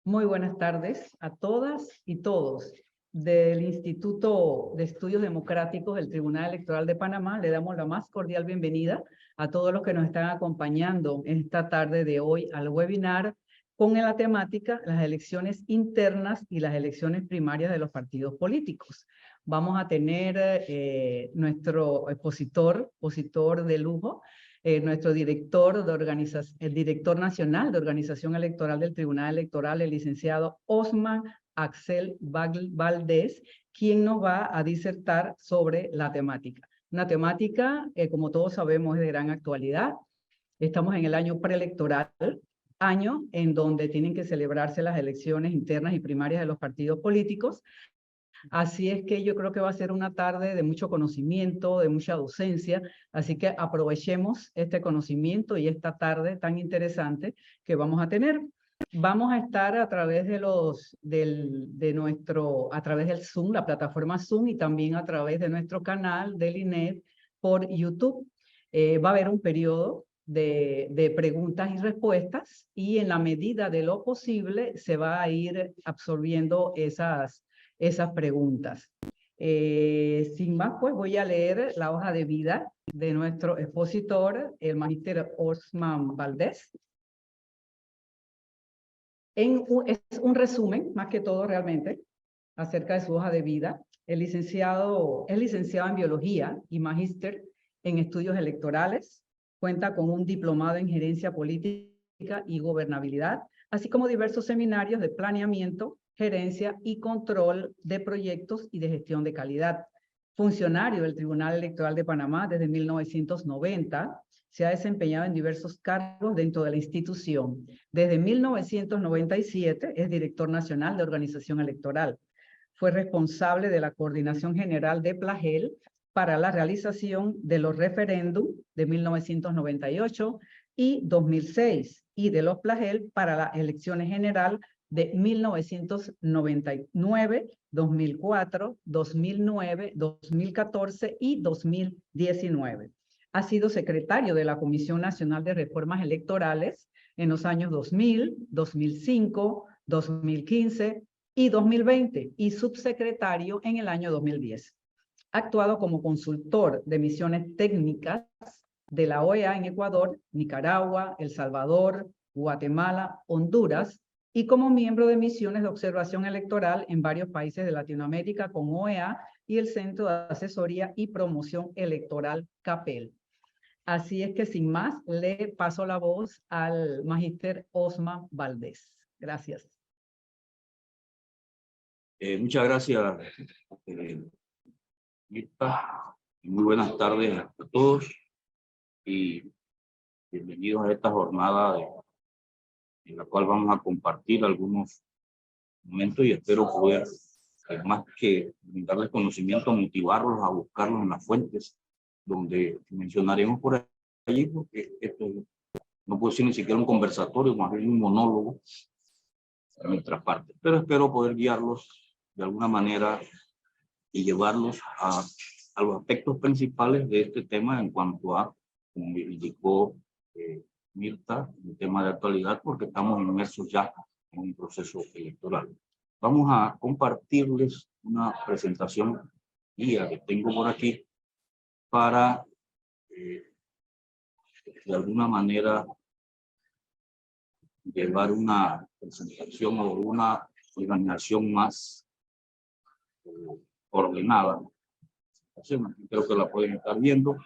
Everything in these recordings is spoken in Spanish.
Muy buenas tardes a todas y todos. Del Instituto de Estudios Democráticos del Tribunal Electoral de Panamá, le damos la más cordial bienvenida a todos los que nos están acompañando esta tarde de hoy al webinar con la temática las elecciones internas y las elecciones primarias de los partidos políticos. Vamos a tener nuestro expositor de lujo, nuestro director el director nacional de organización electoral del Tribunal Electoral, el licenciado Osman Axel Valdés, quien nos va a disertar sobre la temática. Una temática, como todos sabemos, es de gran actualidad. Estamos en el año preelectoral, año en donde tienen que celebrarse las elecciones internas y primarias de los partidos políticos. Así es que yo creo que va a ser una tarde de mucho conocimiento, de mucha docencia, así que aprovechemos este conocimiento y esta tarde tan interesante que vamos a tener. Vamos a estar a través a través del Zoom, la plataforma Zoom, y también a través de nuestro canal del INED por YouTube. Va a haber un periodo de preguntas y respuestas, y en la medida de lo posible se va a ir absorbiendo esas preguntas. Sin más, pues voy a leer la hoja de vida de nuestro expositor, el magíster Osman Valdés. Es un resumen, más que todo realmente, acerca de su hoja de vida. Es licenciado en biología y magíster en estudios electorales. Cuenta con un diplomado en gerencia política y gobernabilidad, así como diversos seminarios de planeamiento, gerencia y control de proyectos y de gestión de calidad. Funcionario del Tribunal Electoral de Panamá desde 1990, se ha desempeñado en diversos cargos dentro de la institución. Desde 1997 es director nacional de organización electoral. Fue responsable de la Coordinación General de Plagel para la realización de los referéndum de 1998 y 2006 y de los Plagel para las elecciones general de 1999, 2004, 2009, 2014 y 2019. Ha sido secretario de la Comisión Nacional de Reformas Electorales en los años 2000, 2005, 2015 y 2020 y subsecretario en el año 2010. Ha actuado como consultor de misiones técnicas de la OEA en Ecuador, Nicaragua, El Salvador, Guatemala, Honduras, y como miembro de misiones de observación electoral en varios países de Latinoamérica con OEA y el Centro de Asesoría y Promoción Electoral CAPEL. Así es que sin más, le paso la voz al magíster Osman Valdés. Gracias. Muchas gracias, Mirta. Muy buenas tardes a todos y bienvenidos a esta jornada en la cual vamos a compartir algunos momentos y espero poder, más que brindarles conocimiento, motivarlos a buscarlos en las fuentes, donde mencionaremos por allí, porque esto no puede ser ni siquiera un conversatorio, más bien un monólogo de nuestra parte, pero espero poder guiarlos de alguna manera y llevarlos a los aspectos principales de este tema en cuanto a, como indicó Mirta, el tema de actualidad, porque estamos inmersos ya en un proceso electoral. Vamos a compartirles una presentación guía que tengo por aquí para, de alguna manera, llevar una presentación o una organización más ordenada. Creo que la pueden estar viendo.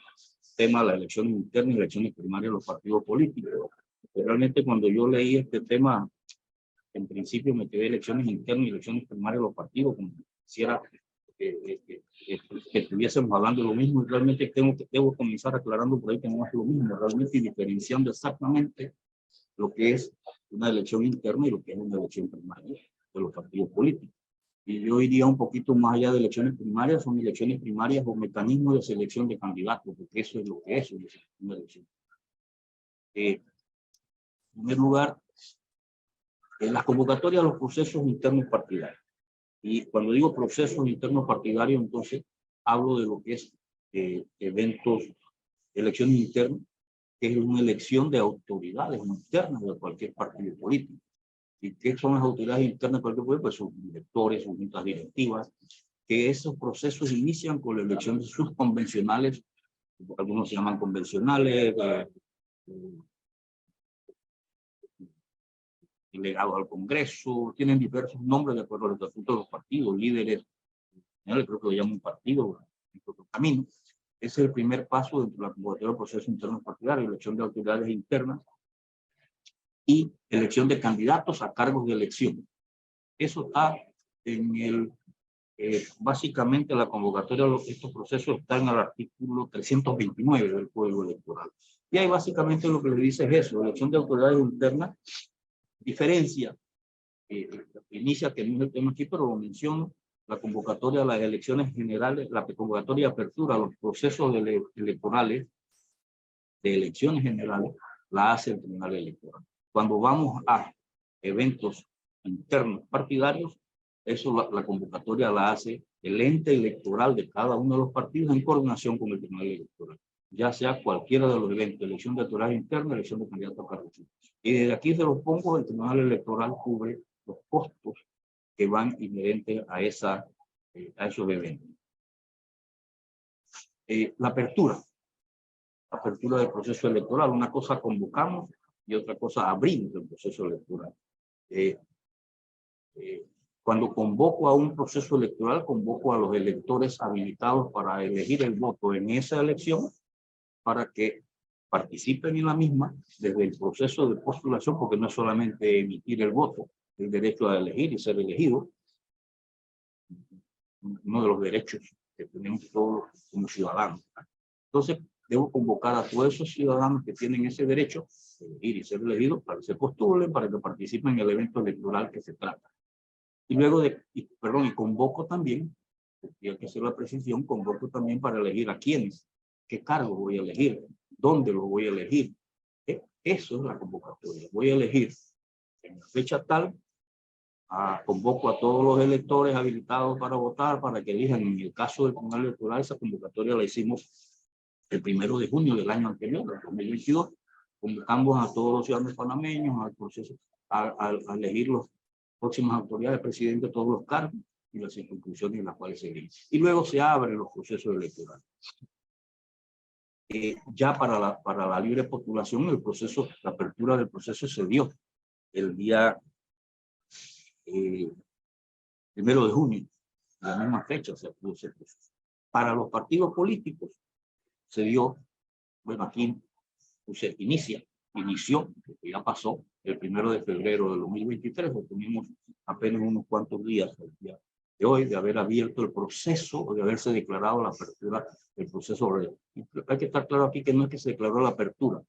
Tema de las elecciones internas y elecciones primarias de los partidos políticos. Realmente cuando yo leí este tema, en principio me quedé elecciones internas y elecciones primarias de los partidos, como si quisiera que estuviésemos hablando de lo mismo, y realmente debo comenzar aclarando por ahí que no es lo mismo, realmente diferenciando exactamente lo que es una elección interna y lo que es una elección primaria de los partidos políticos. Y yo iría un poquito más allá de elecciones primarias, son elecciones primarias o mecanismos de selección de candidatos, porque eso es lo que es una elección. En primer lugar, en las convocatorias a los procesos internos partidarios. Y cuando digo procesos internos partidarios, entonces hablo de lo que es eventos, elecciones internas, que es una elección de autoridades internas de cualquier partido político. ¿Y qué son las autoridades internas de cualquier pueblo? Pues sus directores, sus juntas directivas, que esos procesos inician con la elección de sus convencionales, algunos se llaman convencionales, delegados al Congreso, tienen diversos nombres de acuerdo al estatuto de los partidos, líderes, creo que lo llaman un partido, en otro camino. Ese es el primer paso dentro de la convocatoria del proceso interno partidario, elección de autoridades internas y elección de candidatos a cargos de elección. Eso está en el, básicamente la convocatoria de estos procesos está en el artículo 329 del Código Electoral. Y ahí básicamente lo que le dice es eso, elección de autoridades internas, diferencia, inicia, que no es el tema aquí, pero lo menciono, la convocatoria a las elecciones generales, la convocatoria de apertura a los procesos electorales, de elecciones generales, la hace el Tribunal Electoral. Cuando vamos a eventos internos partidarios, eso la convocatoria la hace el ente electoral de cada uno de los partidos en coordinación con el Tribunal Electoral, ya sea cualquiera de los eventos, elección de autoridades internas, elección de candidatos a cargos. Y desde aquí se los pongo, el Tribunal Electoral cubre los costos que van inherentes a esos eventos. La apertura del proceso electoral, una cosa convocamos y otra cosa abrimos el proceso electoral. Cuando convoco a un proceso electoral, convoco a los electores habilitados para elegir el voto en esa elección para que participen en la misma desde el proceso de postulación, porque no es solamente emitir el voto, el derecho a elegir y ser elegido, uno de los derechos que tenemos todos como ciudadanos. Entonces, debo convocar a todos esos ciudadanos que tienen ese derecho de elegir y ser elegidos para que se postulen, para que participen en el evento electoral que se trata. Y luego y convoco también, y hay que hacer la precisión, convoco también para elegir a quiénes, qué cargo voy a elegir, dónde lo voy a elegir. Eso es la convocatoria. Voy a elegir en la fecha tal, convoco a todos los electores habilitados para votar, para que elijan. En el caso del Tribunal Electoral, esa convocatoria la hicimos el 1 de junio del año anterior, del 2022. Convocamos a todos los ciudadanos panameños al proceso, a elegir los próximas autoridades, presidente de todos los cargos y las circunscripciones en las cuales se eligen. Y luego se abren los procesos electorales. Ya para la libre postulación, la apertura del proceso se dio el día 1 de junio, a la misma fecha se puso el proceso. Para los partidos políticos se dio, bueno, aquí inició, porque ya pasó, el 1 de febrero del 2023, lo tuvimos apenas unos cuantos días el día de hoy, de haber abierto el proceso, o de haberse declarado la apertura del proceso. Hay que estar claro aquí que no es que se declaró la apertura.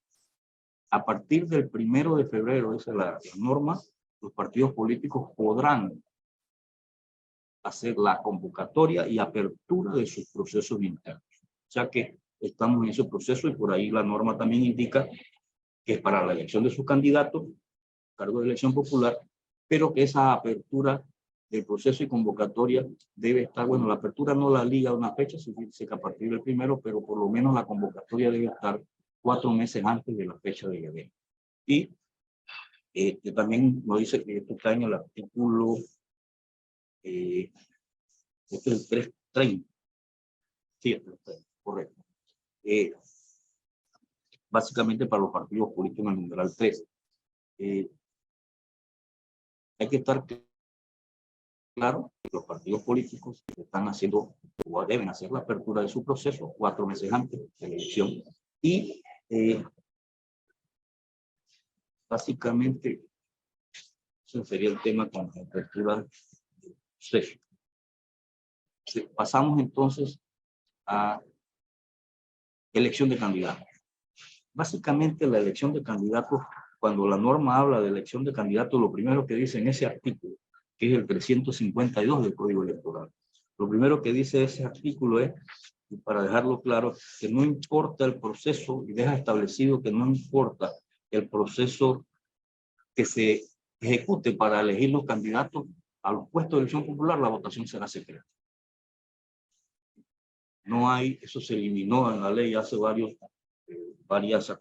A partir del 1 de febrero, esa es la norma, los partidos políticos podrán hacer la convocatoria y apertura de sus procesos internos. O sea que estamos en ese proceso y por ahí la norma también indica que es para la elección de sus candidatos, cargo de elección popular, pero que esa apertura del proceso y convocatoria debe estar, bueno, la apertura no la liga a una fecha, se dice que a partir del 1, pero por lo menos la convocatoria debe estar 4 meses antes de la fecha del evento. Y que también nos dice que esto está en el artículo, este es el 330. Sí, el 330, correcto. Básicamente para los partidos políticos en el numeral 3. Hay que estar claro que los partidos políticos están haciendo o deben hacer la apertura de su proceso 4 meses antes de la elección. Y básicamente ese sería el tema con la apertura del proceso. Pasamos entonces a elección de candidatos. Básicamente la elección de candidatos, cuando la norma habla de elección de candidatos, lo primero que dice en ese artículo, que es el 352 del Código Electoral, lo primero que dice ese artículo es, y para dejarlo claro, que no importa el proceso, y deja establecido que no importa el proceso que se ejecute para elegir los candidatos a los puestos de elección popular, la votación será secreta. No hay, eso se eliminó en la ley hace varias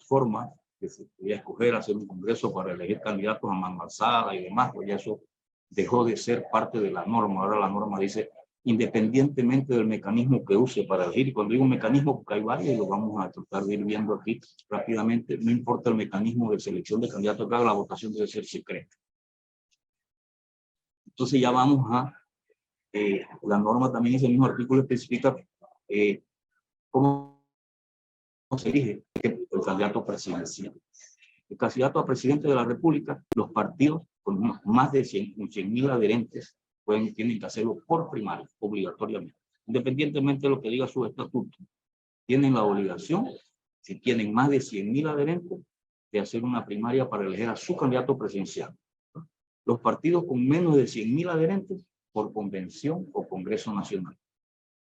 formas, que se podía escoger hacer un congreso para elegir candidatos a mano alzada y demás, pues ya eso dejó de ser parte de la norma. Ahora la norma dice, independientemente del mecanismo que use para elegir, y cuando digo mecanismo, porque hay varios y lo vamos a tratar de ir viendo aquí rápidamente, no importa el mecanismo de selección de candidatos, claro, la votación debe ser secreta. Entonces ya vamos a, la norma también, ese mismo artículo especifica cómo se elige el candidato presidencial. El candidato a presidente de la República, los partidos con más de 100.000 adherentes tienen que hacerlo por primaria, obligatoriamente. Independientemente de lo que diga su estatuto, tienen la obligación, si tienen más de 100.000 adherentes, de hacer una primaria para elegir a su candidato presidencial. Los partidos con menos de 100.000 adherentes, por convención o Congreso Nacional,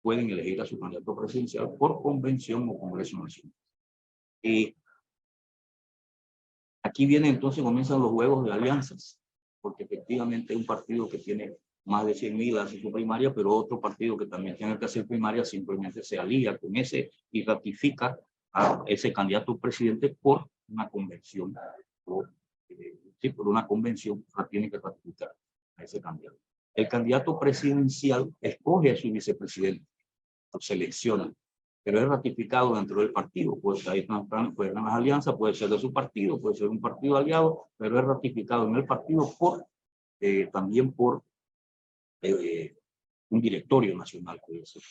pueden elegir a su candidato presidencial por convención o Congreso Nacional. Aquí viene entonces, comienzan los juegos de alianzas, porque efectivamente hay un partido que tiene más de 100.000 hace su primaria, pero otro partido que también tiene que hacer primaria simplemente se alía con ese y ratifica a ese candidato presidente por una convención. Sí, por una convención tiene que ratificar a ese candidato. El candidato presidencial escoge a su vicepresidente, lo selecciona, pero es ratificado dentro del partido. Pues ahí pueden las alianzas, puede ser de su partido, puede ser un partido aliado, pero es ratificado en el partido por también por un directorio nacional. Puede ser.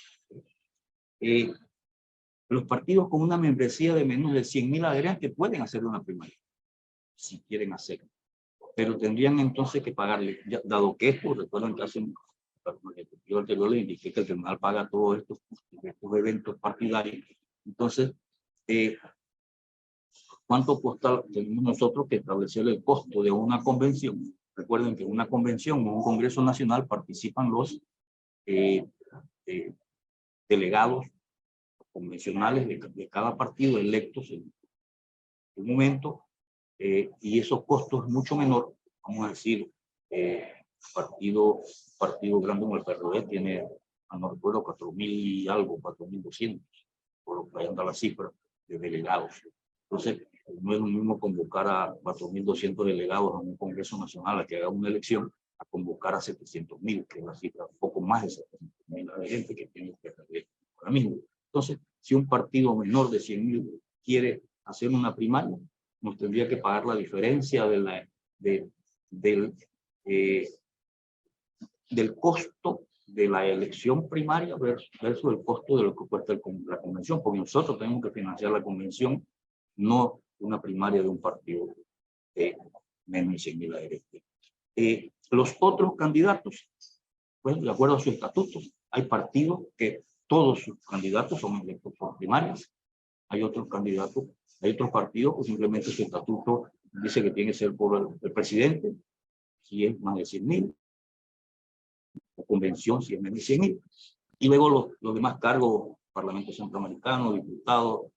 Los partidos con una membresía de menos de 100.000 adherentes pueden hacer una primaria, si quieren hacerlo, pero tendrían entonces que pagarle, ya, dado que esto, recuerdan que hace yo anterior le indiqué que el tribunal paga todos estos eventos partidarios. Entonces, ¿cuánto cuesta? Tenemos nosotros que establecer el costo de una convención. Recuerden que en una convención o un congreso nacional participan los delegados convencionales de cada partido electos en un momento, y esos costos mucho menor. Vamos a decir, partido grande como el PRD tiene, no recuerdo, 4.000 y algo, 4.200, por lo que anda la cifra de delegados. Entonces, no es lo mismo convocar a 4.200 delegados a un Congreso Nacional a que haga una elección, a convocar a 700.000, que es la cifra, un poco más de 700.000 adherentes que tiene el PRD ahora mismo. Entonces, si un partido menor de 100.000 quiere hacer una primaria, nos tendría que pagar la diferencia del costo de la elección primaria versus el costo de lo que cuesta la convención, porque nosotros tenemos que financiar la convención, no una primaria de un partido de menos de 100.000 adherentes. Los otros candidatos, pues de acuerdo a su estatuto, hay partidos que todos sus candidatos son electos por primarias, hay otros candidatos, hay otros partidos que simplemente su estatuto dice que tiene que ser por el presidente, si es más de 100.000, o convención si es menos de 100.000. Y luego los demás cargos, Parlamento Centroamericano, diputados,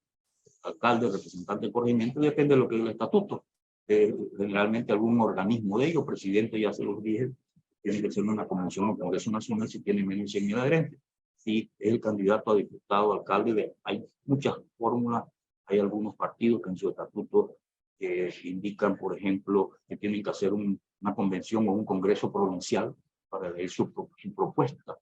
alcaldes, representantes de corregimiento, depende de lo que es el estatuto. Generalmente algún organismo de ellos, presidente ya se los dije, tiene que ser una convención o Congreso Nacional si tiene menos de 100.000 adherentes. Si es el candidato a diputado, alcalde, hay muchas fórmulas, hay algunos partidos que en su estatuto indican, por ejemplo, que tienen que hacer una convención o un congreso provincial para elegir su propuesta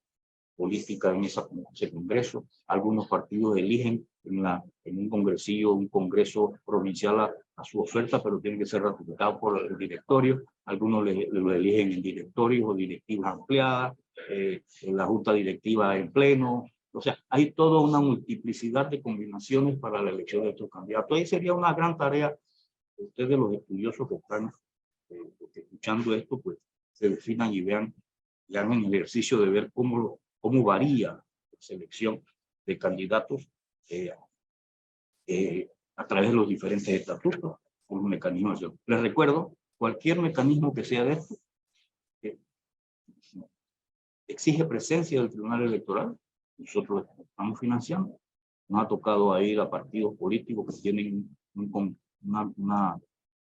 política en ese congreso. Algunos partidos eligen en un congresillo, un congreso provincial a su oferta, pero tienen que ser ratificados por el directorio. Algunos lo eligen en directorios o directivas ampliadas, en la junta directiva en pleno. O sea, hay toda una multiplicidad de combinaciones para la elección de estos candidatos. Ahí sería una gran tarea. Ustedes, los estudiosos que están escuchando esto, pues se definan y vean, y hagan el ejercicio de ver cómo varía la selección de candidatos a través de los diferentes estatutos, con los mecanismos. Les recuerdo, cualquier mecanismo que sea de esto, exige presencia del Tribunal Electoral. Nosotros estamos financiando. Nos ha tocado ir a partidos políticos que tienen un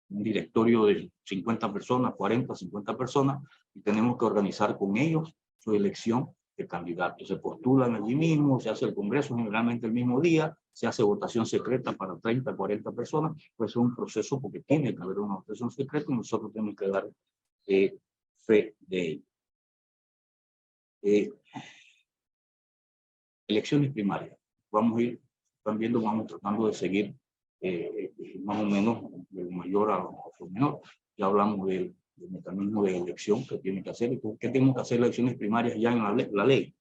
directorio de 50 personas, 40, 50 personas, y tenemos que organizar con ellos su elección candidatos. Se postulan allí mismo, se hace el congreso generalmente el mismo día, se hace votación secreta para 30, 40 personas, pues es un proceso porque tiene que haber una votación secreta y nosotros tenemos que dar fe de ello. Elecciones primarias. Vamos a ir también, vamos tratando de seguir más o menos de lo mayor a lo menor. Ya hablamos del mecanismo de elección que tiene que hacer. ¿Qué tenemos que hacer elecciones primarias ya en la ley?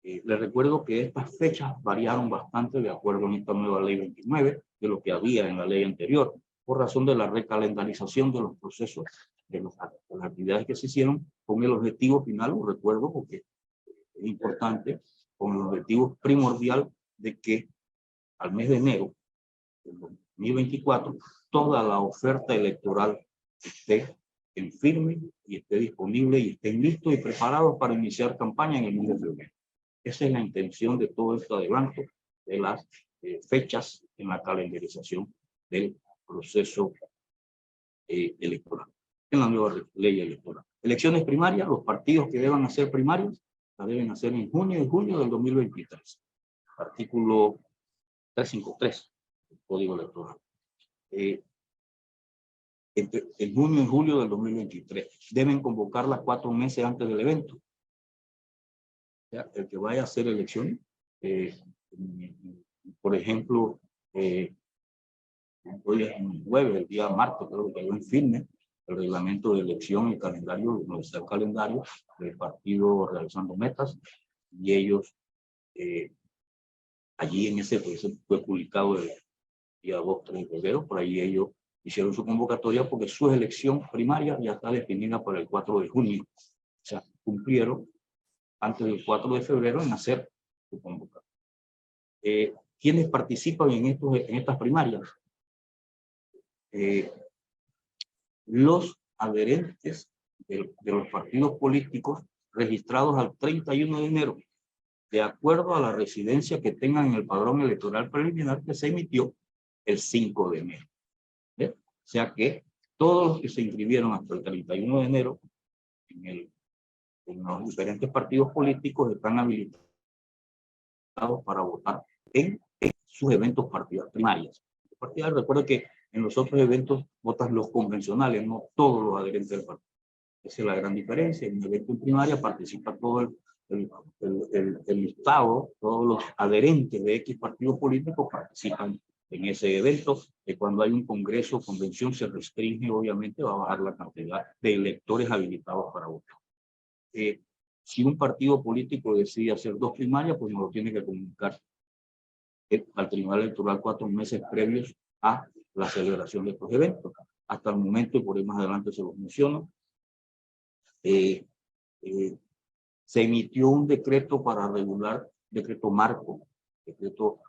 Les recuerdo que estas fechas variaron bastante de acuerdo a esta nueva ley 29 de lo que había en la ley anterior, por razón de la recalendarización de los procesos, de las actividades que se hicieron con el objetivo final, lo recuerdo porque es importante, con el objetivo primordial de que al mes de enero del 2024 toda la oferta electoral esté en firme y esté disponible y estén listos y preparados para iniciar campaña en el mes de febrero. Esa es la intención de todo este adelanto de las fechas en la calendarización del proceso electoral, en la nueva ley electoral. Elecciones primarias, los partidos que deban hacer primarias, las deben hacer en junio y julio del 2023. Artículo 353 del Código Electoral. En junio y julio del 2023. Deben convocarlas 4 meses antes del evento. El que vaya a hacer elecciones, por ejemplo, hoy es jueves, el día martes, creo que quedó en firme el reglamento de elección, el calendario, donde está el calendario del partido realizando metas, y ellos, allí en ese pues, fue publicado el día 2-3 de febrero, por ahí ellos hicieron su convocatoria porque su elección primaria ya está definida para el 4 de junio. O sea, cumplieron antes del 4 de febrero en hacer su convocatoria. ¿Quiénes participan en estas primarias? Los adherentes de los partidos políticos registrados al 31 de enero, de acuerdo a la residencia que tengan en el padrón electoral preliminar que se emitió el 5 de enero. O sea que todos los que se inscribieron hasta el 31 de enero en los diferentes partidos políticos están habilitados para votar en sus eventos primarios. Recuerda que en los otros eventos votan los convencionales, no todos los adherentes del partido. Esa es la gran diferencia. En el evento en primaria participa todo el listado, todos los adherentes de X partido político participan en ese evento. Cuando hay un congreso o convención se restringe, obviamente va a bajar la cantidad de electores habilitados para votar. Si un partido político decide hacer 2 primarias, pues nos lo tiene que comunicar al Tribunal Electoral 4 meses previos a la celebración de estos eventos. Hasta el momento, y por ahí más adelante se los menciono, se emitió un decreto para regular, decreto marco, decreto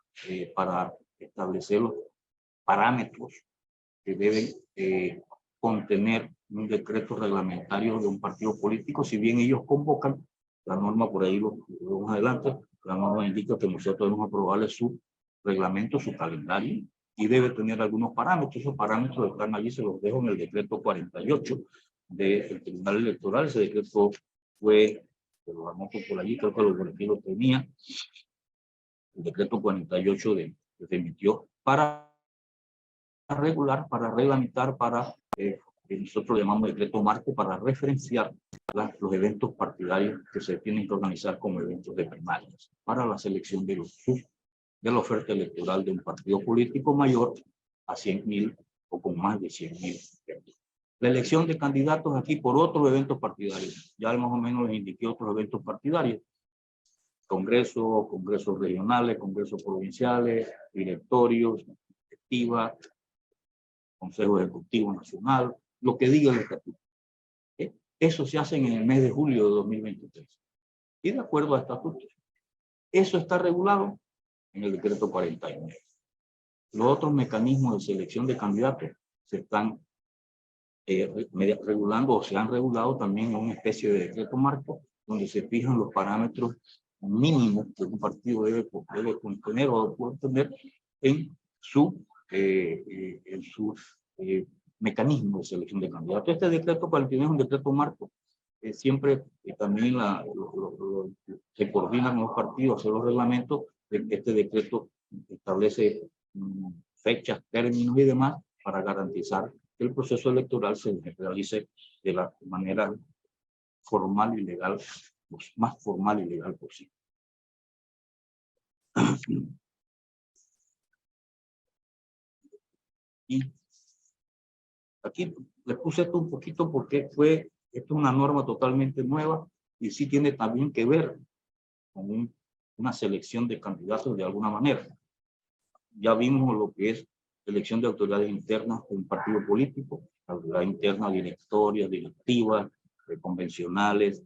para establecer los parámetros que deben contener un decreto reglamentario de un partido político. Si bien ellos convocan, la norma por ahí lo vemos adelante, la norma indica que nosotros debemos aprobarle su reglamento, su calendario, y debe tener algunos parámetros. Esos parámetros están allí, se los dejo en el decreto 48 del Tribunal Electoral. Ese decreto fue, se lo anoto por allí, creo que los boletines tenía, el decreto 48 que se emitió para regular, para reglamentar, para que nosotros llamamos decreto marco, para referenciar los eventos partidarios que se tienen que organizar como eventos de primarias para la selección de la oferta electoral de un partido político mayor a 100.000 o con más de 100.000. La elección de candidatos aquí por otros eventos partidarios. Ya más o menos les indiqué otros eventos partidarios. Congresos regionales, congresos provinciales, directorios, directiva, Consejo Ejecutivo Nacional, lo que diga el estatuto. Eso se hace en el mes de julio de 2023. Y de acuerdo a estatutos. Eso está regulado en el decreto 49. Los otros mecanismos de selección de candidatos se están regulando o se han regulado también en una especie de decreto marco donde se fijan los parámetros mínimos que un partido debe contener o puede tener en su mecanismo de selección de candidatos. Este decreto 49 es un decreto marco siempre también se coordinan los partidos, hacer los reglamentos. Este decreto establece fechas, términos y demás para garantizar que el proceso electoral se realice de la manera formal y legal, pues, más formal y legal posible. Y aquí les puse esto un poquito porque esto es una norma totalmente nueva y sí tiene también que ver con una selección de candidatos de alguna manera. Ya vimos lo que es elección de autoridades internas de un partido político, autoridad interna, directorias, directivas, convencionales.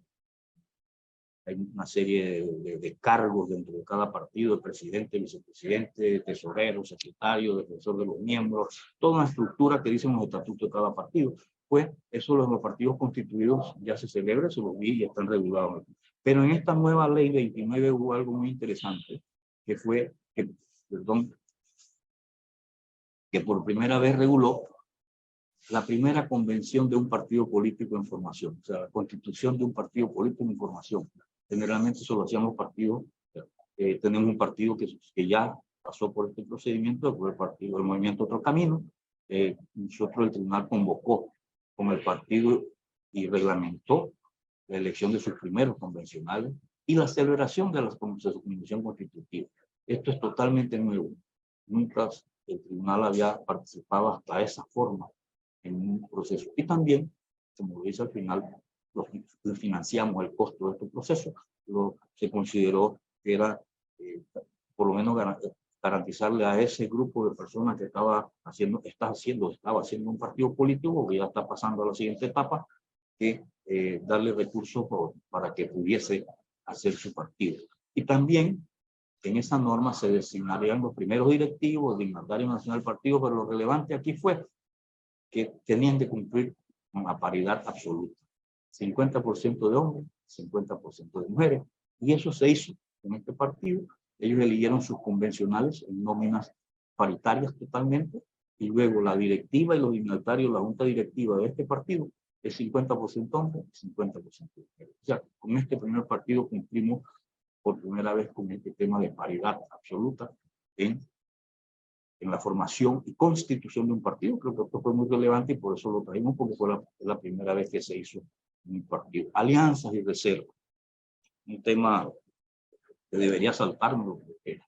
Hay una serie de cargos dentro de cada partido, el presidente, vicepresidente, tesorero, secretario, defensor de los miembros, toda una estructura que dicen los estatutos de cada partido. Pues eso los partidos constituidos ya se celebra, se los vi y están regulados. Pero en esta nueva ley 29 hubo algo muy interesante, que fue, que por primera vez reguló la primera convención de un partido político en formación, o sea, la constitución de un partido político en formación. Generalmente eso lo hacían los partidos. Tenemos un partido que ya pasó por este procedimiento, por el Movimiento Otro Camino. Nosotros, el tribunal convocó con el partido y reglamentó la elección de sus primeros convencionales y la celebración de su convención constitutiva. Esto es totalmente nuevo. Nunca el tribunal había participado hasta esa forma en un proceso. Y también, como lo dice al final, financiamos el costo de este proceso. Se consideró que era, por lo menos, garantizarle a ese grupo de personas que estaba haciendo un partido político, que ya está pasando a la siguiente etapa, que darle recursos para que pudiese hacer su partido. Y también en esa norma se designarían los primeros directivos, dignatarios nacional del partido, pero lo relevante aquí fue que tenían que cumplir con la paridad absoluta. 50% de hombres, 50% de mujeres. Y eso se hizo en este partido. Ellos eligieron sus convencionales en nóminas paritarias totalmente. Y luego la directiva y los dignatarios, la junta directiva de este partido, es 50% hombres y 50% mujeres. O sea, con este primer partido cumplimos por primera vez con este tema de paridad absoluta en la formación y constitución de un partido. Creo que esto fue muy relevante y por eso lo traímos, porque fue la primera vez que se hizo un partido. Alianzas y reservas. Un tema que debería saltarnos, porque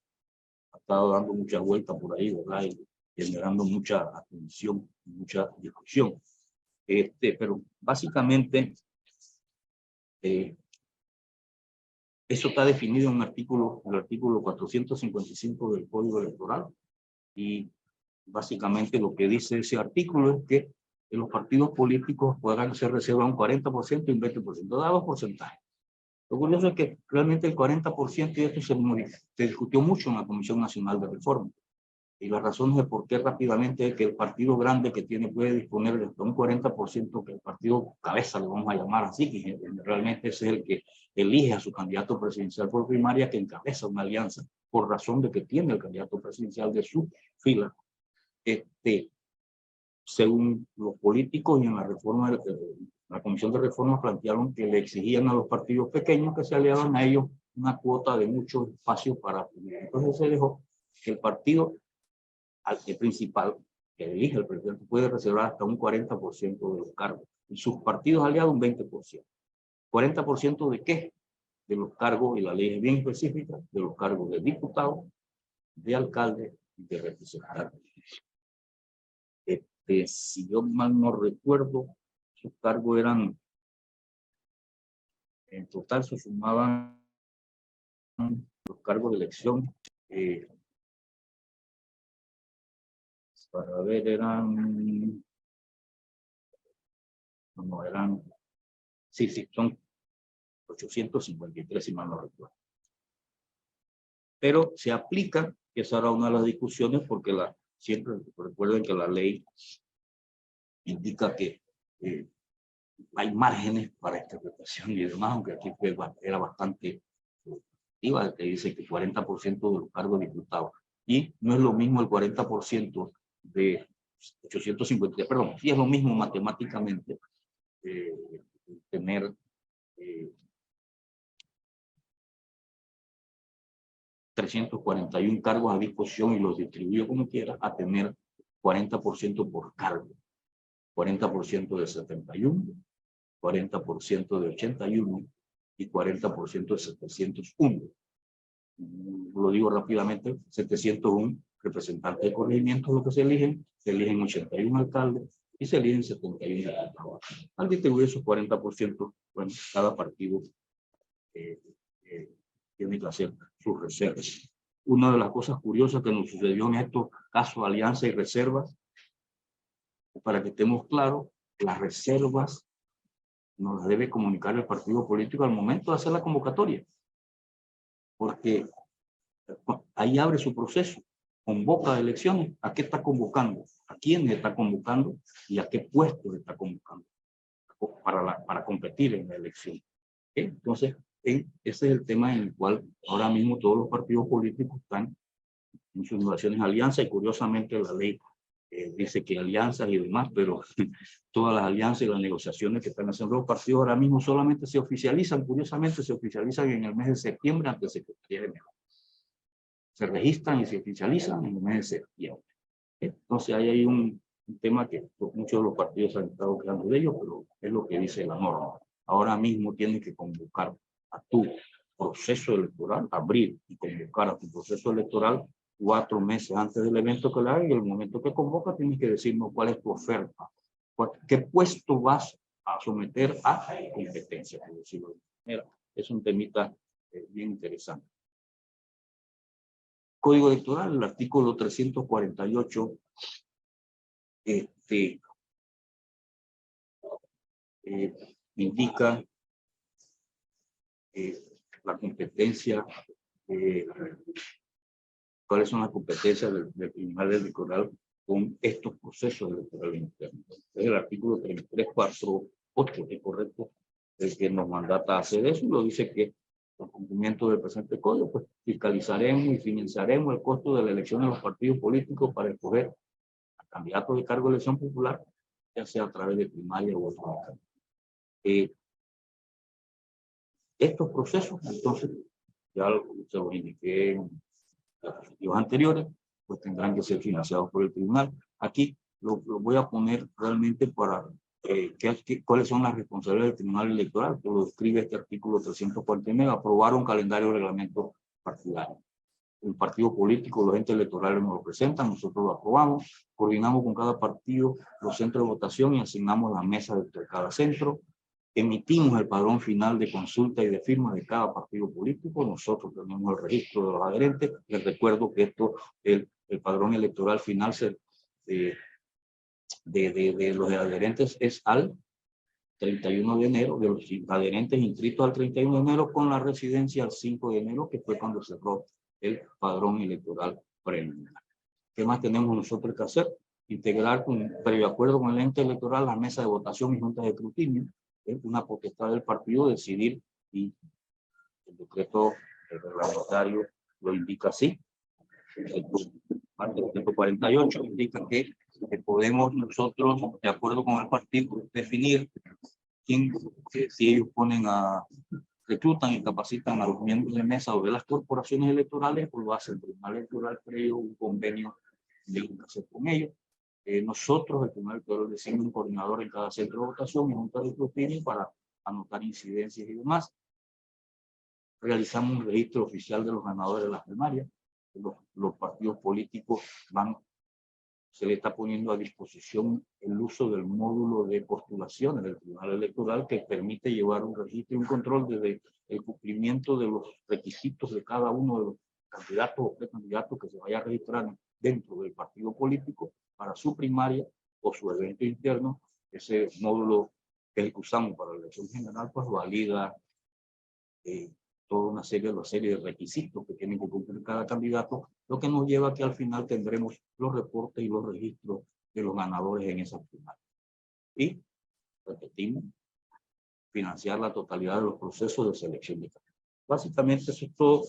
ha estado dando mucha vuelta por ahí, ¿verdad? Y generando mucha atención, mucha discusión. Pero básicamente eso está definido en el artículo 455 del Código Electoral. Y básicamente lo que dice ese artículo es que los partidos políticos podrán ser reserva un 40% y un 20%, dados porcentajes. Lo curioso es que realmente el 40% y esto se discutió mucho en la Comisión Nacional de Reforma. Y las razones de por qué rápidamente es que el partido grande que puede disponer de un 40%, que el partido cabeza, le vamos a llamar así, que realmente ese es el que elige a su candidato presidencial por primaria, que encabeza una alianza por razón de que tiene el candidato presidencial de su fila. Según los políticos y en la reforma, la Comisión de Reforma plantearon que le exigían a los partidos pequeños que se aliaban a ellos una cuota de mucho espacio para. Entonces se dejó que el partido principal que elige el presidente puede reservar hasta un 40% de los cargos y sus partidos aliados un 20%. ¿40% de qué? De los cargos, y la ley es bien específica, de los cargos de diputado, de alcalde y de representante. Si yo mal no recuerdo, sus cargos eran, en total se sumaban los cargos de elección, para ver, eran, son 853 si mal no recuerdo. Pero se aplica, que esa era una de las discusiones, porque siempre recuerden que la ley indica que hay márgenes para interpretación y demás, aunque aquí era bastante activa, que dice que 40% de los cargos de diputados. Y no es lo mismo el 40% de 850, perdón, sí es lo mismo matemáticamente tener 341 cargos a disposición y los distribuyó como quiera, a tener 40% por cargo, 40% de 71, 40% de 81 y 40% de 701. Lo digo rápidamente: 701 representantes de corregimiento, lo que se eligen 81 alcaldes y se eligen 71 diputados. Al distribuir esos 40%, bueno, cada partido tiene que hacer sus reservas. Una de las cosas curiosas que nos sucedió en estos casos, alianza y reservas, para que estemos claros, las reservas nos las debe comunicar el partido político al momento de hacer la convocatoria, porque ahí abre su proceso, convoca elecciones. ¿A qué está convocando? ¿A quién está convocando? ¿Y a qué puesto está convocando para competir en la elección? Entonces, ese es el tema en el cual ahora mismo todos los partidos políticos están en sus relaciones de alianza, y curiosamente la ley dice que alianzas y demás, pero todas las alianzas y las negociaciones que están haciendo los partidos ahora mismo solamente se oficializan, curiosamente se oficializan en el mes de septiembre ante Secretaría General. Se registran y se oficializan en el mes de septiembre. Entonces ahí hay un tema que muchos de los partidos han estado quedando de ellos, pero es lo que dice la norma. Ahora mismo tienes que convocar a tu proceso electoral, abrir y convocar a tu proceso electoral 4 meses antes del evento que le haga, y el momento que convoca tienes que decirnos cuál es tu oferta, qué puesto vas a someter a competencia, por decirlo de manera. Es un temita bien interesante. Código Electoral, el artículo 348 indica la competencia, cuáles son las competencias del Tribunal Electoral con estos procesos electorales internos. Es el artículo 348, es correcto, el que nos mandata a hacer eso, y lo dice que por cumplimiento del presente código, pues fiscalizaremos y financiaremos el costo de la elección de los partidos políticos para escoger a candidatos de cargo de elección popular, ya sea a través de primaria u otro mecanismo. Estos procesos, entonces, ya se los indiqué en los diapositivas anteriores, pues tendrán que ser financiados por el tribunal. Aquí lo voy a poner realmente para cuáles son las responsabilidades del Tribunal Electoral, que lo describe este artículo 349, aprobar un calendario de reglamento partidario. El partido político, los entes electorales nos lo presentan, nosotros lo aprobamos, coordinamos con cada partido los centros de votación y asignamos las mesas de cada centro. Emitimos el padrón final de consulta y de firma de cada partido político. Nosotros tenemos el registro de los adherentes. Les recuerdo que el padrón electoral final de los adherentes es al 31 de enero, de los adherentes inscritos al 31 de enero, con la residencia al 5 de enero, que fue cuando cerró el padrón electoral preliminar. ¿Qué más tenemos nosotros que hacer? Integrar, previo acuerdo con el ente electoral, la mesa de votación y juntas de escrutinio. Es una potestad del partido decidir, y el decreto reglamentario lo indica así. El 148 indica que podemos nosotros, de acuerdo con el partido, definir quién, si ellos reclutan y capacitan a los miembros de mesa o de las corporaciones electorales, pues lo hace el Tribunal Electoral previo un convenio de hacer con ellos. Nosotros, el Tribunal Electoral, designa un coordinador en cada centro de votación y junta de escrutinio para anotar incidencias y demás. Realizamos un registro oficial de los ganadores de las primarias. Los partidos políticos se le está poniendo a disposición el uso del módulo de postulaciones del Tribunal Electoral, que permite llevar un registro y un control desde el cumplimiento de los requisitos de cada uno de los candidatos o precandidatos que se vaya a registrar dentro del partido político para su primaria o su evento interno. Ese módulo que usamos para la elección general, pues valida toda una serie de requisitos que tienen que cumplir cada candidato, lo que nos lleva a que al final tendremos los reportes y los registros de los ganadores en esa primaria. Y, repetimos, financiar la totalidad de los procesos de selección de candidatos. Básicamente eso es todo.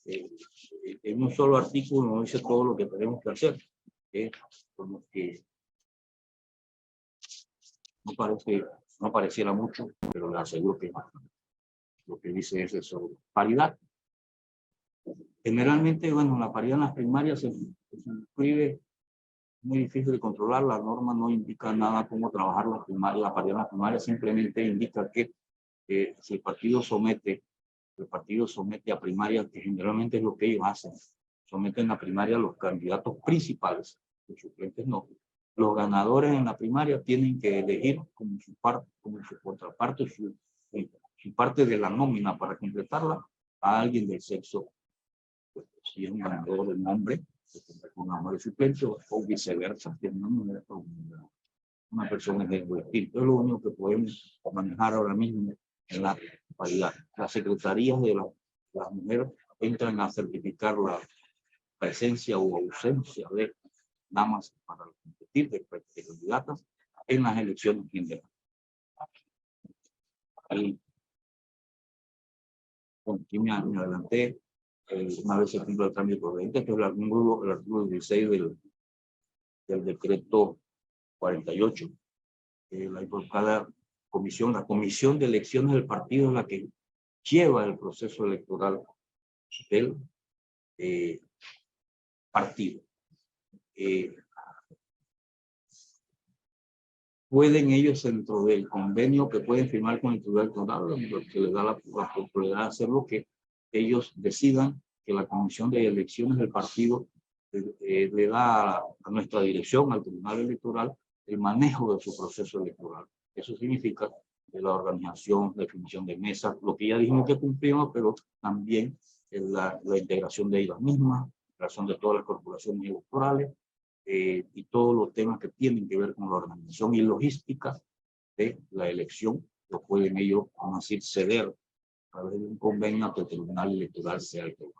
En un solo artículo nos dice todo lo que tenemos que hacer. Como que me parece No pareciera mucho, pero les aseguro que lo que dice es sobre paridad. Generalmente, bueno, la paridad en las primarias se inscribe, muy difícil de controlar, la norma no indica nada cómo trabajar la paridad en las primarias, simplemente indica que si el partido somete a primarias, que generalmente es lo que ellos hacen, someten a primaria a los candidatos principales, los suplentes no. Los ganadores en la primaria tienen que elegir como su contraparte, su parte de la nómina para completarla a alguien del sexo, pues, si es un ganador del nombre, un nombre suplente o viceversa, si es una persona de distinto. Es lo único que podemos manejar ahora mismo en la paridad. Las secretarías de las mujeres entran a certificar la presencia o ausencia de damas para competir de candidatas en las elecciones generales. Ahí, aquí me adelanté, una vez se cumple el cambio proveniente, que es el artículo 16 del decreto 48. La comisión de elecciones del partido es la que lleva el proceso electoral del partido. Pueden ellos, dentro del convenio que pueden firmar con el Tribunal Electoral, que les da la oportunidad de hacer lo que ellos decidan, que la comisión de elecciones del partido le da a nuestra dirección, al Tribunal Electoral, el manejo de su proceso electoral. Eso significa la organización, definición de mesas, lo que ya dijimos que cumplimos, pero también la integración de ellas mismas, la creación de todas las corporaciones electorales, y todos los temas que tienen que ver con la organización y logística de la elección, lo pueden ellos, vamos a decir, ceder a través de un convenio a que el Tribunal Electoral sea el que va.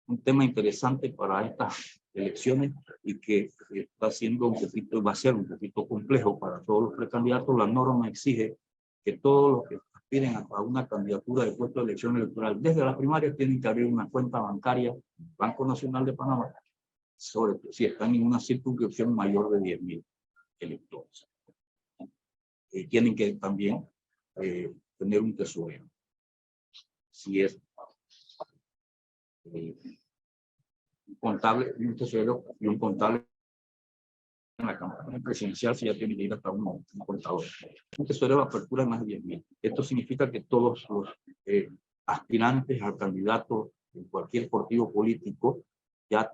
Un tema interesante para estas elecciones y que está siendo va a ser un poquito complejo para todos los precandidatos. La norma exige que todos los que aspiren a una candidatura de puesto de elección electoral desde la primaria tienen que abrir una cuenta bancaria, Banco Nacional de Panamá, sobre todo si están en una circunscripción mayor de 10.000 electores. Tienen que también tener un tesorero. Si es un contable, un tesorero y un contable en la campaña presidencial, si ya tiene que ir hasta un contador. Un tesorero de apertura de más de 10.000. Esto significa que todos los aspirantes al candidato en cualquier partido político, ya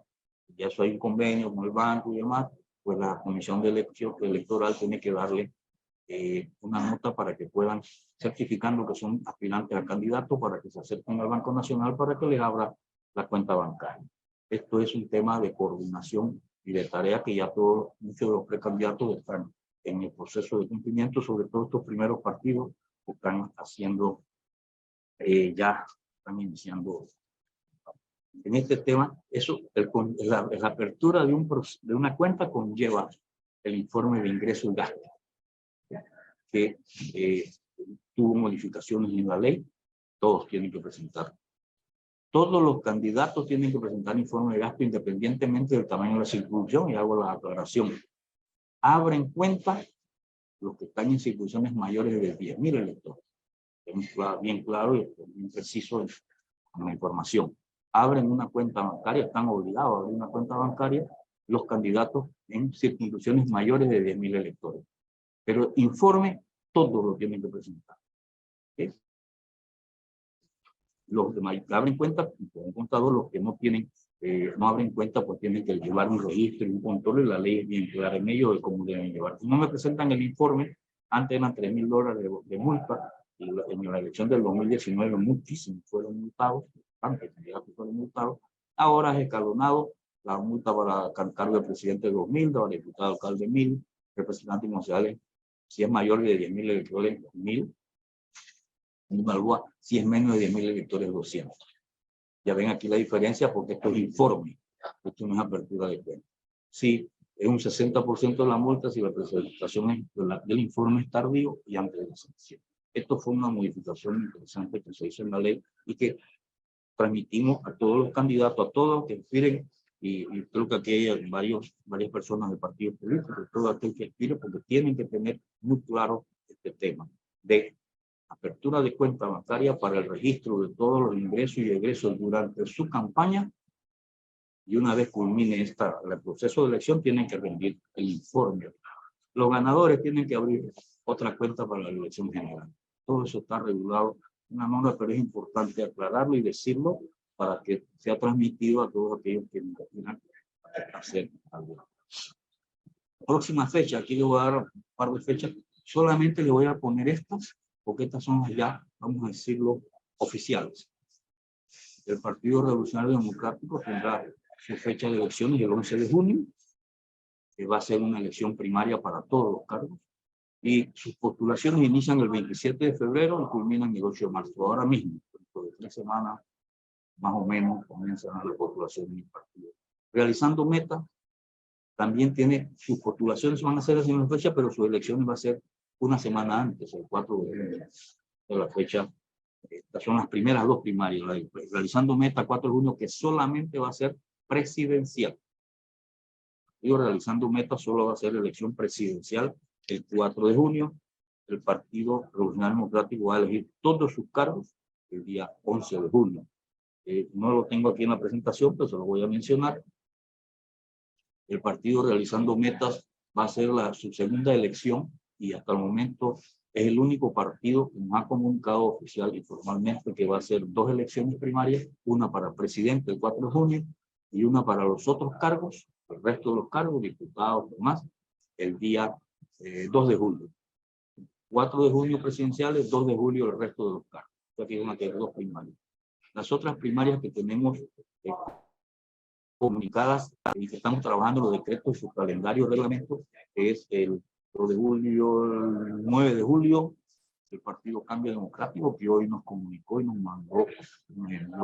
eso hay un convenio con el banco y demás, pues la comisión de elección electoral tiene que darle una nota para que puedan, certificando que son aspirantes al candidato, para que se acerquen al Banco Nacional para que les abra la cuenta bancaria. Esto es un tema de coordinación y de tarea que ya muchos de los precandidatos están en el proceso de cumplimiento, sobre todo estos primeros partidos que están haciendo, ya están iniciando en este tema. Eso, la apertura de una cuenta conlleva el informe de ingreso y gasto, que tuvo modificaciones en la ley. Todos tienen que presentar. Todos los candidatos tienen que presentar informe de gasto independientemente del tamaño de la circunscripción, y hago la aclaración. Abren cuenta los que están en circunscripciones mayores de 10.000 electores. Bien claro y bien preciso en la información. Abren una cuenta bancaria, están obligados a abrir una cuenta bancaria los candidatos en circunscripciones mayores de 10.000 electores. Pero informe, todos lo tienen que presentar. ¿Okay? Los demás abren cuenta con un contador, los que no tienen, no abren cuenta, pues tienen que llevar un registro y un control, y la ley es bien clara en ello de cómo deben llevar. Si no me presentan el informe, antes eran $3.000 de multa, y en la elección del 2019 muchísimos fueron multados, antes fueron multados, ahora es escalonado, la multa para cargo del presidente 2.000, para diputado alcalde 1.000, representantes municipales, si es mayor de 10.000 electores, 1.000, si es menos de 10.000 electores, 200. Ya ven aquí la diferencia, porque esto es informe, esto no es apertura de cuenta. Si es un 60% de la multa, si la presentación del informe es tardío y antes de la sanción. Esto fue una modificación interesante que se hizo en la ley y que transmitimos a todos los candidatos, a todos los que aspiren y creo que aquí hay varias personas de partidos políticos, todo aquel que aspire, porque tienen que tener muy claro este tema de apertura de cuenta bancaria para el registro de todos los ingresos y egresos durante su campaña, y una vez culmine el proceso de elección tienen que rendir el informe. Los ganadores tienen que abrir otra cuenta para la elección general. Todo eso está regulado en una norma, pero es importante aclararlo y decirlo para que sea transmitido a todos aquellos que quieran hacer algo. Próxima fecha, aquí le voy a dar un par de fechas, solamente le voy a poner estas, porque estas son las ya, vamos a decirlo, oficiales. El Partido Revolucionario Democrático tendrá su fecha de elecciones el 11 de junio, que va a ser una elección primaria para todos los cargos, y sus postulaciones inician el 27 de febrero y culminan el 8 de marzo. Ahora mismo, dentro de 3 semanas, más o menos, comienzan las postulaciones en el partido. Realizando Meta, también tiene sus postulaciones, van a ser en la fecha, pero sus elecciones va a ser una semana antes, el 4 de junio, de la fecha. Estas son las primeras dos primarias. Realizando Meta 4 de junio, que solamente va a ser presidencial. Digo, realizando Meta solo va a ser elección presidencial el 4 de junio. El Partido Revolucionario Democrático va a elegir todos sus cargos el día 11 de junio. No lo tengo aquí en la presentación, pero se lo voy a mencionar. El partido Realizando Metas va a ser su segunda elección y hasta el momento es el único partido que nos ha comunicado oficial y formalmente que va a hacer 2 elecciones primarias, una para presidente el 4 de junio y una para los otros cargos, el resto de los cargos, diputados, demás, el día 2 de julio. 4 de junio presidenciales, 2 de julio el resto de los cargos. Aquí van a tener 2 primarias. Las otras primarias que tenemos comunicadas y que estamos trabajando los decretos y su calendario de reglamento, que es el 2 de julio, el 9 de julio, el Partido Cambio Democrático, que hoy nos comunicó y nos mandó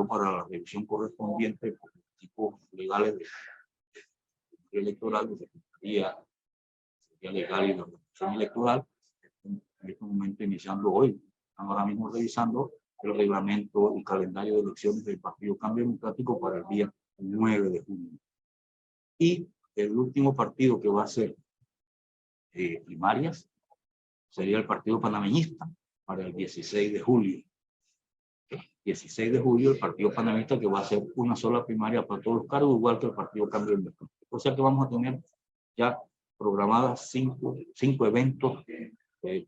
para la revisión correspondiente por tipos legales de electoral, de Secretaría Legal y la Organización Electoral. En este momento iniciando hoy, estamos ahora mismo revisando el reglamento y calendario de elecciones del Partido Cambio Democrático para el día 9 de junio. Y el último partido que va a ser primarias sería el Partido Panameñista para el 16 de julio. 16 de julio el Partido Panameñista, que va a ser una sola primaria para todos los cargos, igual que el Partido Cambio Democrático. O sea que vamos a tener ya programadas 5 eventos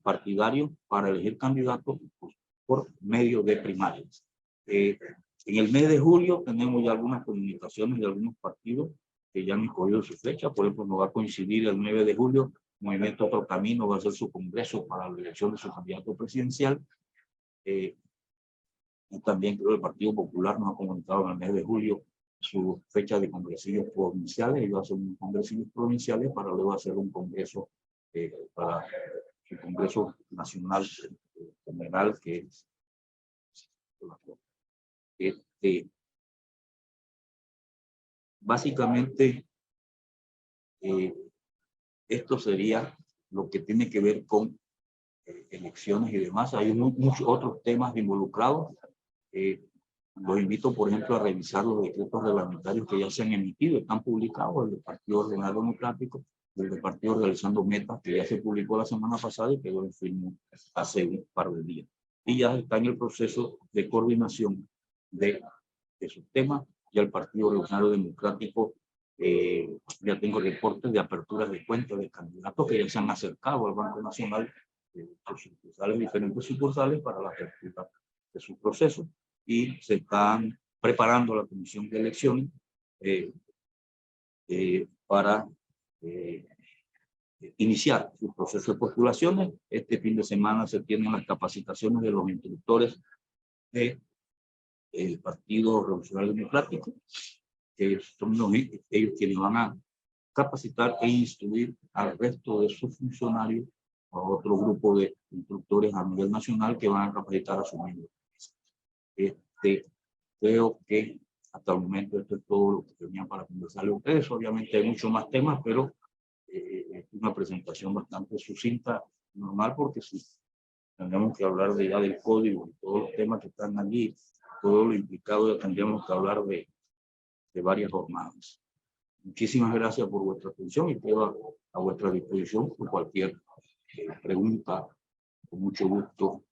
partidarios para elegir candidatos por medio de primarias. En el mes de julio tenemos ya algunas comunicaciones de algunos partidos que ya han escogido su fecha. Por ejemplo, nos va a coincidir el 9 de julio, Movimiento Otro Camino va a hacer su congreso para la elección de su candidato presidencial. Y también creo que el Partido Popular nos ha comunicado en el mes de julio su fecha de congresillos provinciales, y va a hacer un congresillos provinciales para luego hacer un congreso para el Congreso Nacional General, que es básicamente esto sería lo que tiene que ver con elecciones y demás. Hay muchos otros temas involucrados. Los invito, por ejemplo, a revisar los decretos reglamentarios que ya se han emitido, están publicados, el del Partido Revolucionario Democrático, el del Partido Realizando Metas, que ya se publicó la semana pasada y quedó en firme hace un par de días. Y ya está en el proceso de coordinación de esos temas. Ya el Partido Revolucionario Democrático, ya tengo reportes de aperturas de cuentas de candidatos que ya se han acercado al Banco Nacional, diferentes sucursales para la apertura de su proceso, y se están preparando la comisión de elecciones para iniciar su proceso de postulaciones. Este fin de semana se tienen las capacitaciones de los instructores del Partido Revolucionario Democrático, que son ellos quienes van a capacitar e instruir al resto de sus funcionarios, a otro grupo de instructores a nivel nacional que van a capacitar a sus miembros. Creo que hasta el momento esto es todo lo que tenía para conversarle a ustedes. Obviamente hay muchos más temas, pero es una presentación bastante sucinta, normal, porque si tendríamos que hablar ya del código y todos los temas que están allí, todo lo implicado, ya tendríamos que hablar de varias jornadas. Muchísimas gracias por vuestra atención y quedo a vuestra disposición por cualquier pregunta, con mucho gusto.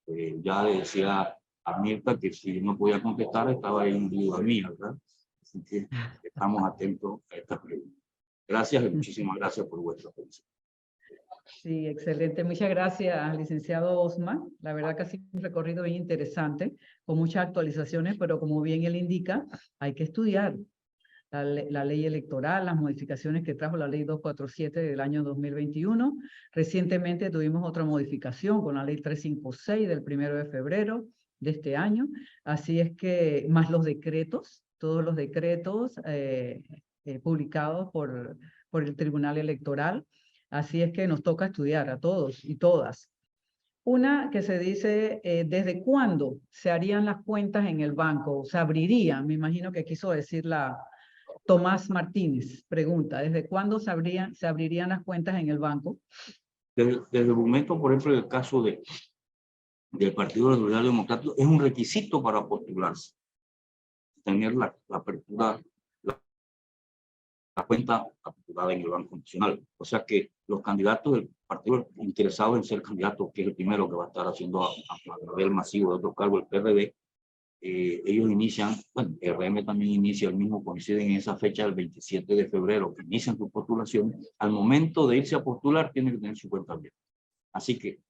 Ya le decía a Mirta que si no podía contestar estaba ahí en duda mía, ¿verdad? Así que estamos atentos a esta pregunta. Gracias y muchísimas gracias por vuestra atención. Sí, excelente. Muchas gracias, licenciado Osman. La verdad que ha sido un recorrido bien interesante, con muchas actualizaciones, pero como bien él indica, hay que estudiar la ley electoral, las modificaciones que trajo la ley 247 del año 2021. Recientemente tuvimos otra modificación con la ley 356 del 1 de febrero de este año. Así es que, más los decretos, todos los decretos publicados por el Tribunal Electoral. Así es que nos toca estudiar a todos y todas. Una que se dice, ¿desde cuándo se harían las cuentas en el banco? Se abrirían, me imagino que quiso decir Tomás Martínez. Pregunta, ¿desde cuándo se abrirían las cuentas en el banco? Desde el momento, por ejemplo, del caso del Partido Liberal Democrático, es un requisito para postularse. Tener la apertura, la cuenta aperturada en el Banco Nacional. O sea que los candidatos del partido interesados en ser candidatos, que es el primero que va a estar haciendo a nivel masivo de otro cargo, el PRD, ellos inician, bueno, el RM también inicia, el mismo coincide en esa fecha, el 27 de febrero, que inician su postulación. Al momento de irse a postular, tienen que tener su cuenta abierta. Así que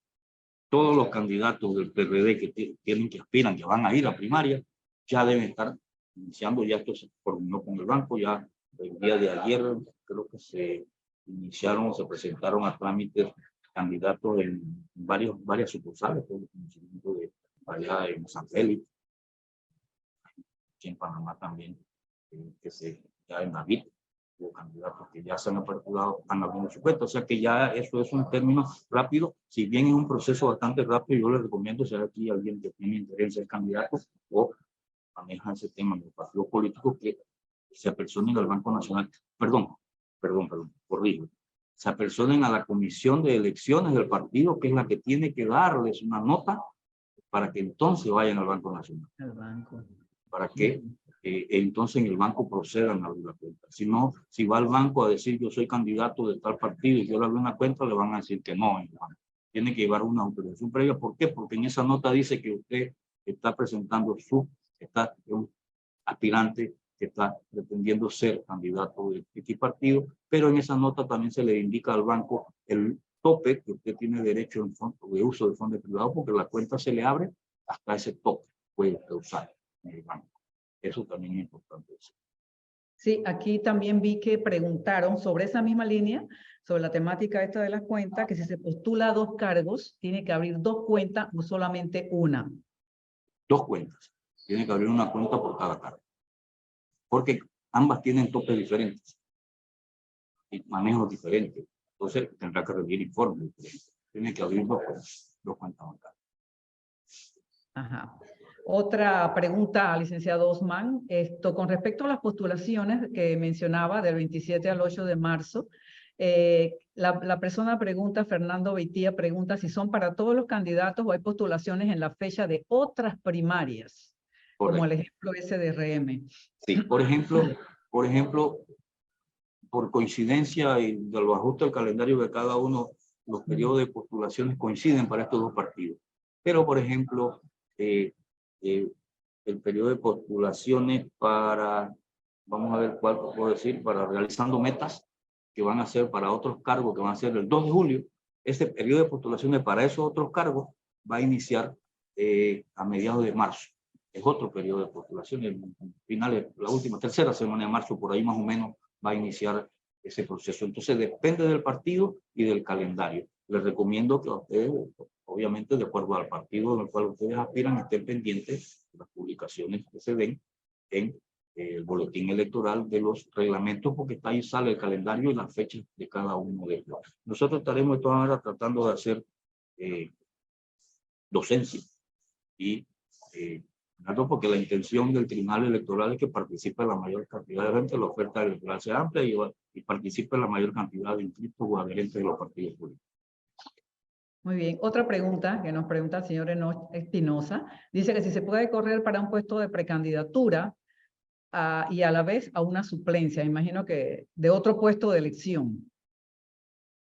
todos los candidatos del PRD que aspiran, que van a ir a primaria, ya deben estar iniciando, ya esto se coordinó con el banco, ya el día de ayer creo que se iniciaron, se presentaron a trámites candidatos en varias sucursales, por el conocimiento de allá en San Félix, en Panamá también, ya en David, hubo candidatos que ya se han aperturado, están abriendo su cuenta, o sea que ya eso es un término rápido, si bien es un proceso bastante rápido, yo les recomiendo si hay aquí alguien que tiene interés en ser candidato o maneja ese tema en los partidos políticos, que se apersonen al Banco Nacional, corrijo, se apersonen a la comisión de elecciones del partido, que es la que tiene que darles una nota para que entonces vayan al Banco Nacional. El banco. Para que entonces en el banco procedan a abrir la cuenta. Si no, si va al banco a decir yo soy candidato de tal partido y yo le abro una cuenta, le van a decir que no. Tiene que llevar una autorización previa. ¿Por qué? Porque en esa nota dice que usted está presentando está un aspirante que está pretendiendo ser candidato de este partido, pero en esa nota también se le indica al banco el tope que usted tiene derecho en fondo, de uso de fondos privados, porque la cuenta se le abre hasta ese tope, puede usar en el banco. Eso también es importante. Sí, aquí también vi que preguntaron sobre esa misma línea, sobre la temática esta de las cuentas, que si se postula 2 cargos, tiene que abrir 2 cuentas o solamente una. 2 cuentas. Tiene que abrir una cuenta por cada cargo. Porque ambas tienen topes diferentes y manejos diferentes. Entonces tendrá que rendir informes diferentes. Tiene que abrir 2 cuentas bancarias. Ajá. Otra pregunta, licenciado Osman, con respecto a las postulaciones que mencionaba del 27 al 8 de marzo, la persona pregunta, Fernando Beitía pregunta si son para todos los candidatos o hay postulaciones en la fecha de otras primarias, Correcto. como el ejemplo ese de RM. Sí, por ejemplo, por coincidencia y de los ajustes del calendario de cada uno, los periodos de postulaciones coinciden para estos 2 partidos. Pero, por ejemplo, el periodo de postulaciones para, vamos a ver cuál puedo decir, para realizando metas que van a ser para otros cargos, que van a ser el 2 de julio, este periodo de postulaciones para esos otros cargos va a iniciar a mediados de marzo. Es otro periodo de postulaciones, finales, la última, tercera semana de marzo, por ahí más o menos va a iniciar ese proceso. Entonces depende del partido y del calendario. Les recomiendo que ustedes, obviamente de acuerdo al partido en el cual ustedes aspiran, estén pendientes de las publicaciones que se den en el boletín electoral de los reglamentos, porque ahí sale el calendario y las fechas de cada uno de ellos. Nosotros estaremos de todas maneras tratando de hacer docencia y porque la intención del Tribunal Electoral es que participe la mayor cantidad de gente, la oferta electoral sea amplia y participe la mayor cantidad de inscritos o adherentes de los partidos políticos. Muy bien. Otra pregunta que nos pregunta el señor Enoch Espinosa. Dice que si se puede correr para un puesto de precandidatura y a la vez a una suplencia, imagino que de otro puesto de elección.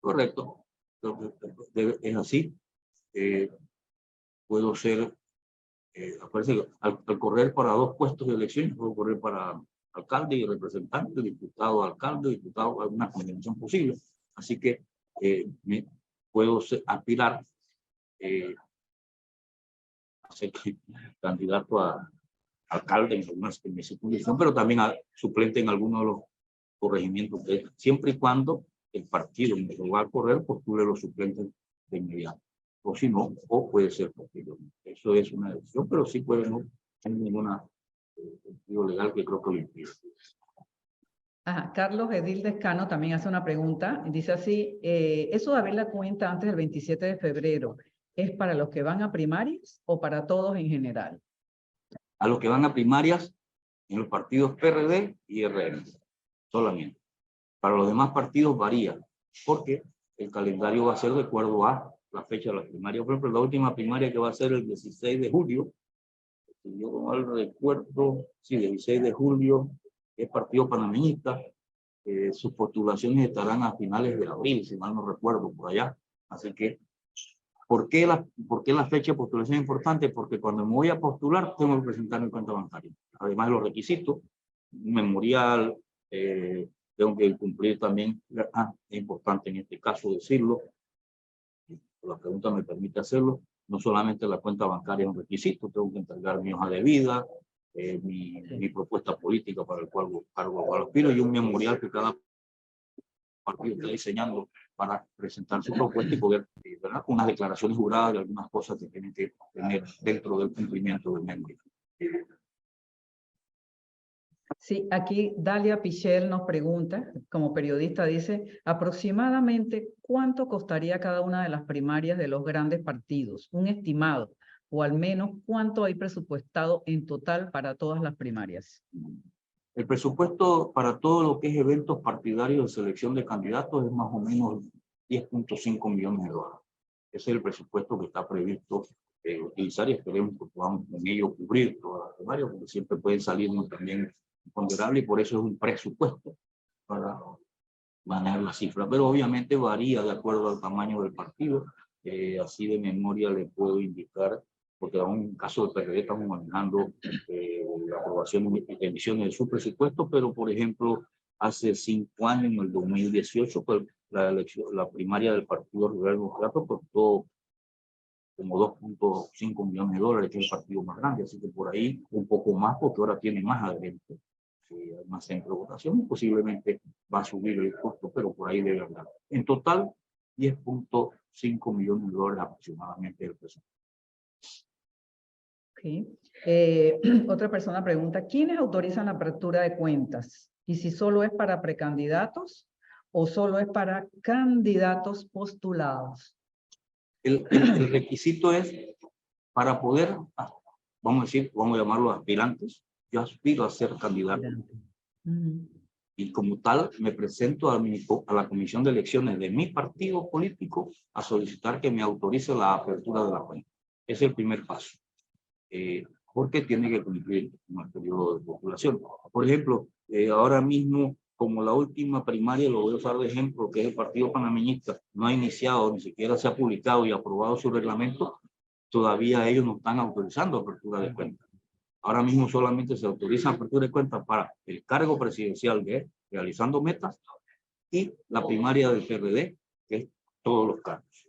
Correcto. Es así. Puedo ser, acuérdense que al correr para 2 puestos de elección, puedo correr para alcalde y representante, diputado, alcalde, diputado, alguna combinación posible. Así que puedo aspirar a ser candidato a alcalde en mi circunscripción, pero también a suplente en alguno de los corregimientos, siempre y cuando el partido en el que va a correr postule los suplentes de inmediato. O si no, o puede ser posteriormente. Eso es una decisión, pero sí puede no tener ninguna sentido legal que creo que lo impide. Ajá. Carlos Edil Descano también hace una pregunta. Dice así, ¿eso de abrir la cuenta antes del 27 de febrero es para los que van a primarias o para todos en general? A los que van a primarias en los partidos PRD y RN, solamente. Para los demás partidos varía, porque el calendario va a ser de acuerdo a la fecha de la primaria. Por ejemplo, la última primaria que va a ser el 16 de julio, si yo mal recuerdo, sí, el 16 de julio, es partido panameñista. Sus postulaciones estarán a finales de abril, si mal no recuerdo, por allá. Así que, ¿por qué la fecha de postulación es importante? Porque cuando me voy a postular, tengo que presentar mi cuenta bancaria. Además de los requisitos, memorial, tengo que cumplir también, es importante en este caso decirlo, la pregunta me permite hacerlo, no solamente la cuenta bancaria es un requisito, tengo que entregar mi hoja de vida, mi propuesta política para el cual aspiro y un memorial que cada partido está diseñando para presentar su propuesta y poder, ¿verdad?, unas declaraciones juradas de algunas cosas que tienen que tener dentro del cumplimiento del memorial. Sí, aquí Dalia Pichel nos pregunta, como periodista, dice, aproximadamente ¿cuánto costaría cada una de las primarias de los grandes partidos? Un estimado, o al menos ¿cuánto hay presupuestado en total para todas las primarias? El presupuesto para todo lo que es eventos partidarios de selección de candidatos es más o menos 10.5 millones de dólares. Ese es el presupuesto que está previsto utilizar y esperemos que podamos con ello cubrir todas las primarias, porque siempre pueden salirnos también imponderables y por eso es un presupuesto para manejar la cifra. Pero obviamente varía de acuerdo al tamaño del partido. Así de memoria le puedo indicar, porque en un caso de PRD estamos manejando la aprobación y emisiones de su presupuesto, pero por ejemplo, hace 5 años, en el 2018, pues la primaria del Partido Liberal Democrático costó como 2.5 millones de dólares, que es el partido más grande, así que por ahí un poco más, porque ahora tiene más adherentes, hay más centro de votación, y posiblemente va a subir el costo, pero por ahí debe andar. En total, 10.5 millones de dólares aproximadamente del presupuesto. Okay. Otra persona pregunta, ¿quiénes autorizan la apertura de cuentas? Y si solo es para precandidatos o solo es para candidatos postulados. El requisito es para poder, vamos a decir, vamos a llamarlo aspirantes. Yo aspiro a ser candidato. Y como tal, me presento a la comisión de elecciones de mi partido político a solicitar que me autorice la apertura de la cuenta. Ese es el primer paso. Porque tiene que cumplir con el periodo de postulación. Por ejemplo, ahora mismo, como la última primaria, lo voy a usar de ejemplo, que es el Partido Panameñista, no ha iniciado, ni siquiera se ha publicado y aprobado su reglamento, todavía ellos no están autorizando apertura de cuenta. Ahora mismo solamente se autoriza apertura de cuenta para el cargo presidencial de realizando metas y la primaria del PRD, que es todos los cargos.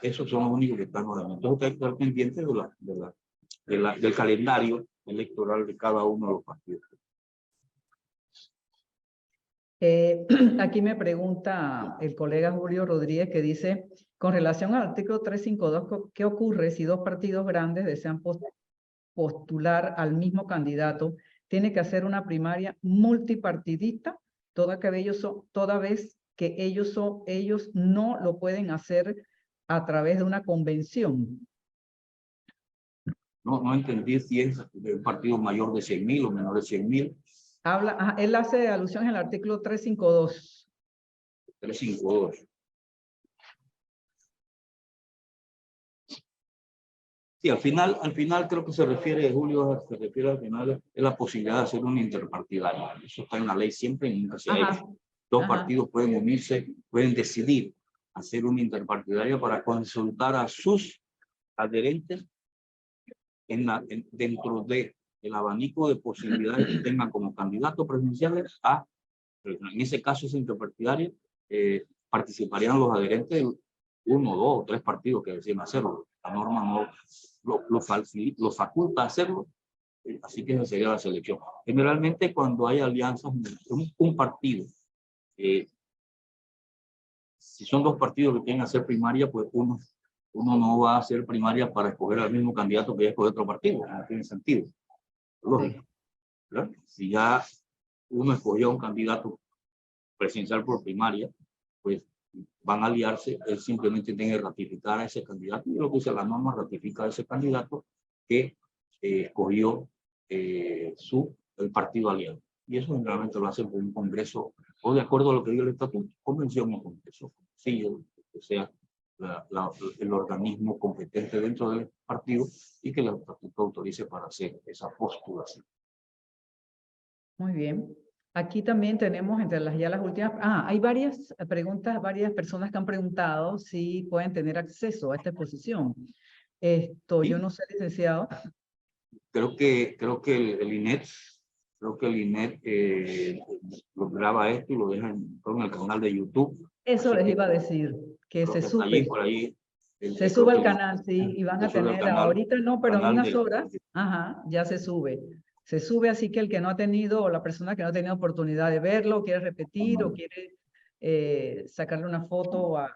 Esos son los únicos que están ahora mismo. Entonces hay que estar pendientes del calendario electoral de cada uno de los partidos. Aquí me pregunta el colega Julio Rodríguez que dice, con relación al artículo 352, ¿qué ocurre si 2 partidos grandes desean postular al mismo candidato? ¿Tiene que hacer una primaria multipartidista? Toda vez que ellos no lo pueden hacer a través de una convención. No entendí si es un partido mayor de 100.000 o menor de 100.000. Él hace alusión al artículo 352. 352. Sí, al final creo que se refiere, Julio, se refiere al final, es la posibilidad de hacer una interpartidaria. Eso está en la ley siempre y nunca se ha hecho. Dos partidos pueden unirse, pueden decidir hacer una interpartidaria para consultar a sus adherentes dentro del abanico de posibilidades que tengan como candidatos presidenciales en ese caso es interpartidaria, participarían los adherentes, 1, 2 o 3 partidos que deciden hacerlo. La norma no lo faculta a hacerlo, así que esa sería la selección. Generalmente cuando hay alianzas, un partido, si son 2 partidos que quieren hacer primaria, pues uno no va a hacer primaria para escoger al mismo candidato que escoge otro partido, no tiene sentido. Lógico, ¿verdad? Si ya uno escogió a un candidato presidencial por primaria, pues van a aliarse, él simplemente tiene que ratificar a ese candidato, y lo que dice la norma, ratifica a ese candidato que escogió el partido aliado. Y eso generalmente lo hacen por un congreso, o de acuerdo a lo que diga el estatuto, convención o congreso, sí, que sea el organismo competente dentro del partido y que el estatuto autorice para hacer esa postulación. Muy bien. Aquí también tenemos entre las últimas, hay varias preguntas, varias personas que han preguntado si pueden tener acceso a esta exposición. ¿Sí? Yo no sé, licenciado. Creo que el INET lo graba esto y lo deja en el canal de YouTube. Eso les iba a decir, que se sube. Por ahí, Se sube al canal, sí, y van a tener, ahorita no, pero en unas horas, ya se sube. Se sube, así que el que no ha tenido, o la persona que no ha tenido oportunidad de verlo, quiere repetir o quiere sacarle una foto a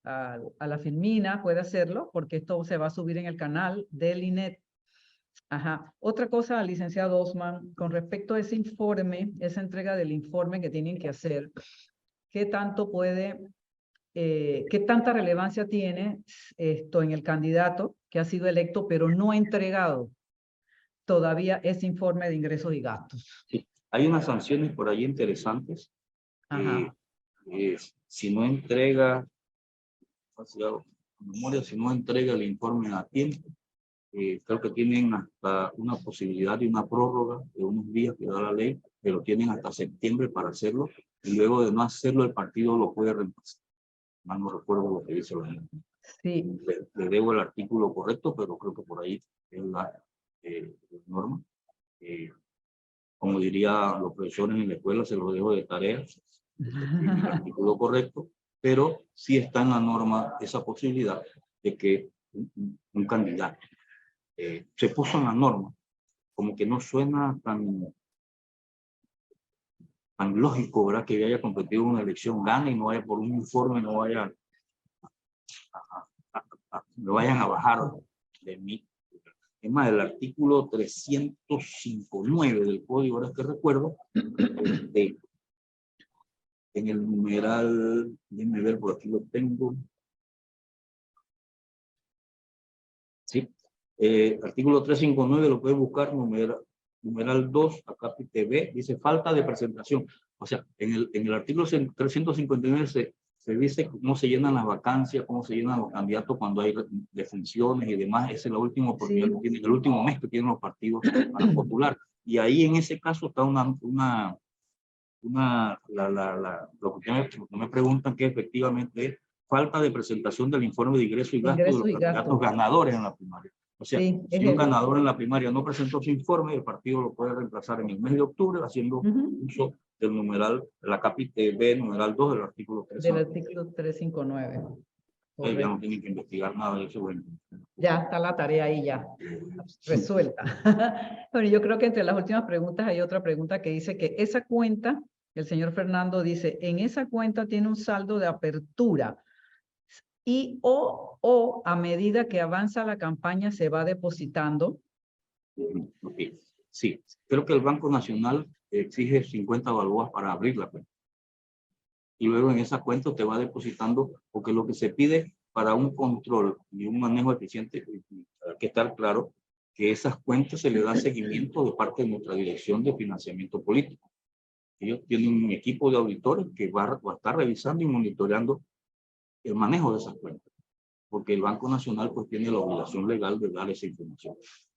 la filmina, puede hacerlo, porque esto se va a subir en el canal del INET. Otra cosa, licenciado Osman, con respecto a ese informe, esa entrega del informe que tienen que hacer, ¿qué tanto qué tanta relevancia tiene esto en el candidato que ha sido electo, pero no ha entregado todavía ese informe de ingresos y gastos? Sí, hay unas sanciones por ahí interesantes. Si no entrega, si no entrega el informe a tiempo, creo que tienen hasta una posibilidad de una prórroga de unos días que da la ley, pero tienen hasta septiembre para hacerlo, y luego de no hacerlo el partido lo puede reemplazar. No recuerdo lo que dice la ley. Sí. Le debo el artículo correcto, pero creo que por ahí es la norma. Como diría los profesores en la escuela, se los dejo de tarea, el artículo correcto, pero sí está en la norma esa posibilidad de que un candidato se puso en la norma, como que no suena tan lógico, ¿verdad? Que haya competido en una elección, gane y no vaya por un informe, no vayan a bajar de mí. Es más, el artículo 305.9 del código, ahora que recuerdo, en el numeral, déjenme ver, por aquí lo tengo. Sí, artículo 359 lo pueden buscar, numeral 2, acá TV, dice falta de presentación. O sea, en el artículo 359 se dice cómo se llenan las vacancias, cómo se llenan los candidatos cuando hay definiciones y demás. Esa es la última oportunidad que tienen, el último mes que tienen los partidos para postular. Y ahí en ese caso está lo que me preguntan, que efectivamente es falta de presentación del informe de ingreso y gasto de los candidatos ganadores en la primaria. O sea, si un ganador en la primaria no presentó su informe, el partido lo puede reemplazar en el mes de octubre haciendo uso del numeral, la capítulo B, numeral 2 del artículo 3. Del artículo 359. Ya no tienen que investigar nada de eso. Bueno. Ya está la tarea ahí ya resuelta. Bueno, yo creo que entre las últimas preguntas hay otra pregunta que dice que esa cuenta, el señor Fernando dice, en esa cuenta tiene un saldo de apertura y o a medida que avanza la campaña se va depositando. Okay. Sí, creo que el Banco Nacional exige 50 balboas para abrir la cuenta. Y luego en esa cuenta te va depositando, porque lo que se pide para un control y un manejo eficiente, hay que estar claro que esas cuentas se le da seguimiento de parte de nuestra Dirección de Financiamiento Político. Ellos tienen un equipo de auditores que va a estar revisando y monitoreando el manejo de esas cuentas. porque el Banco Nacional pues tiene la obligación legal de dar esa información.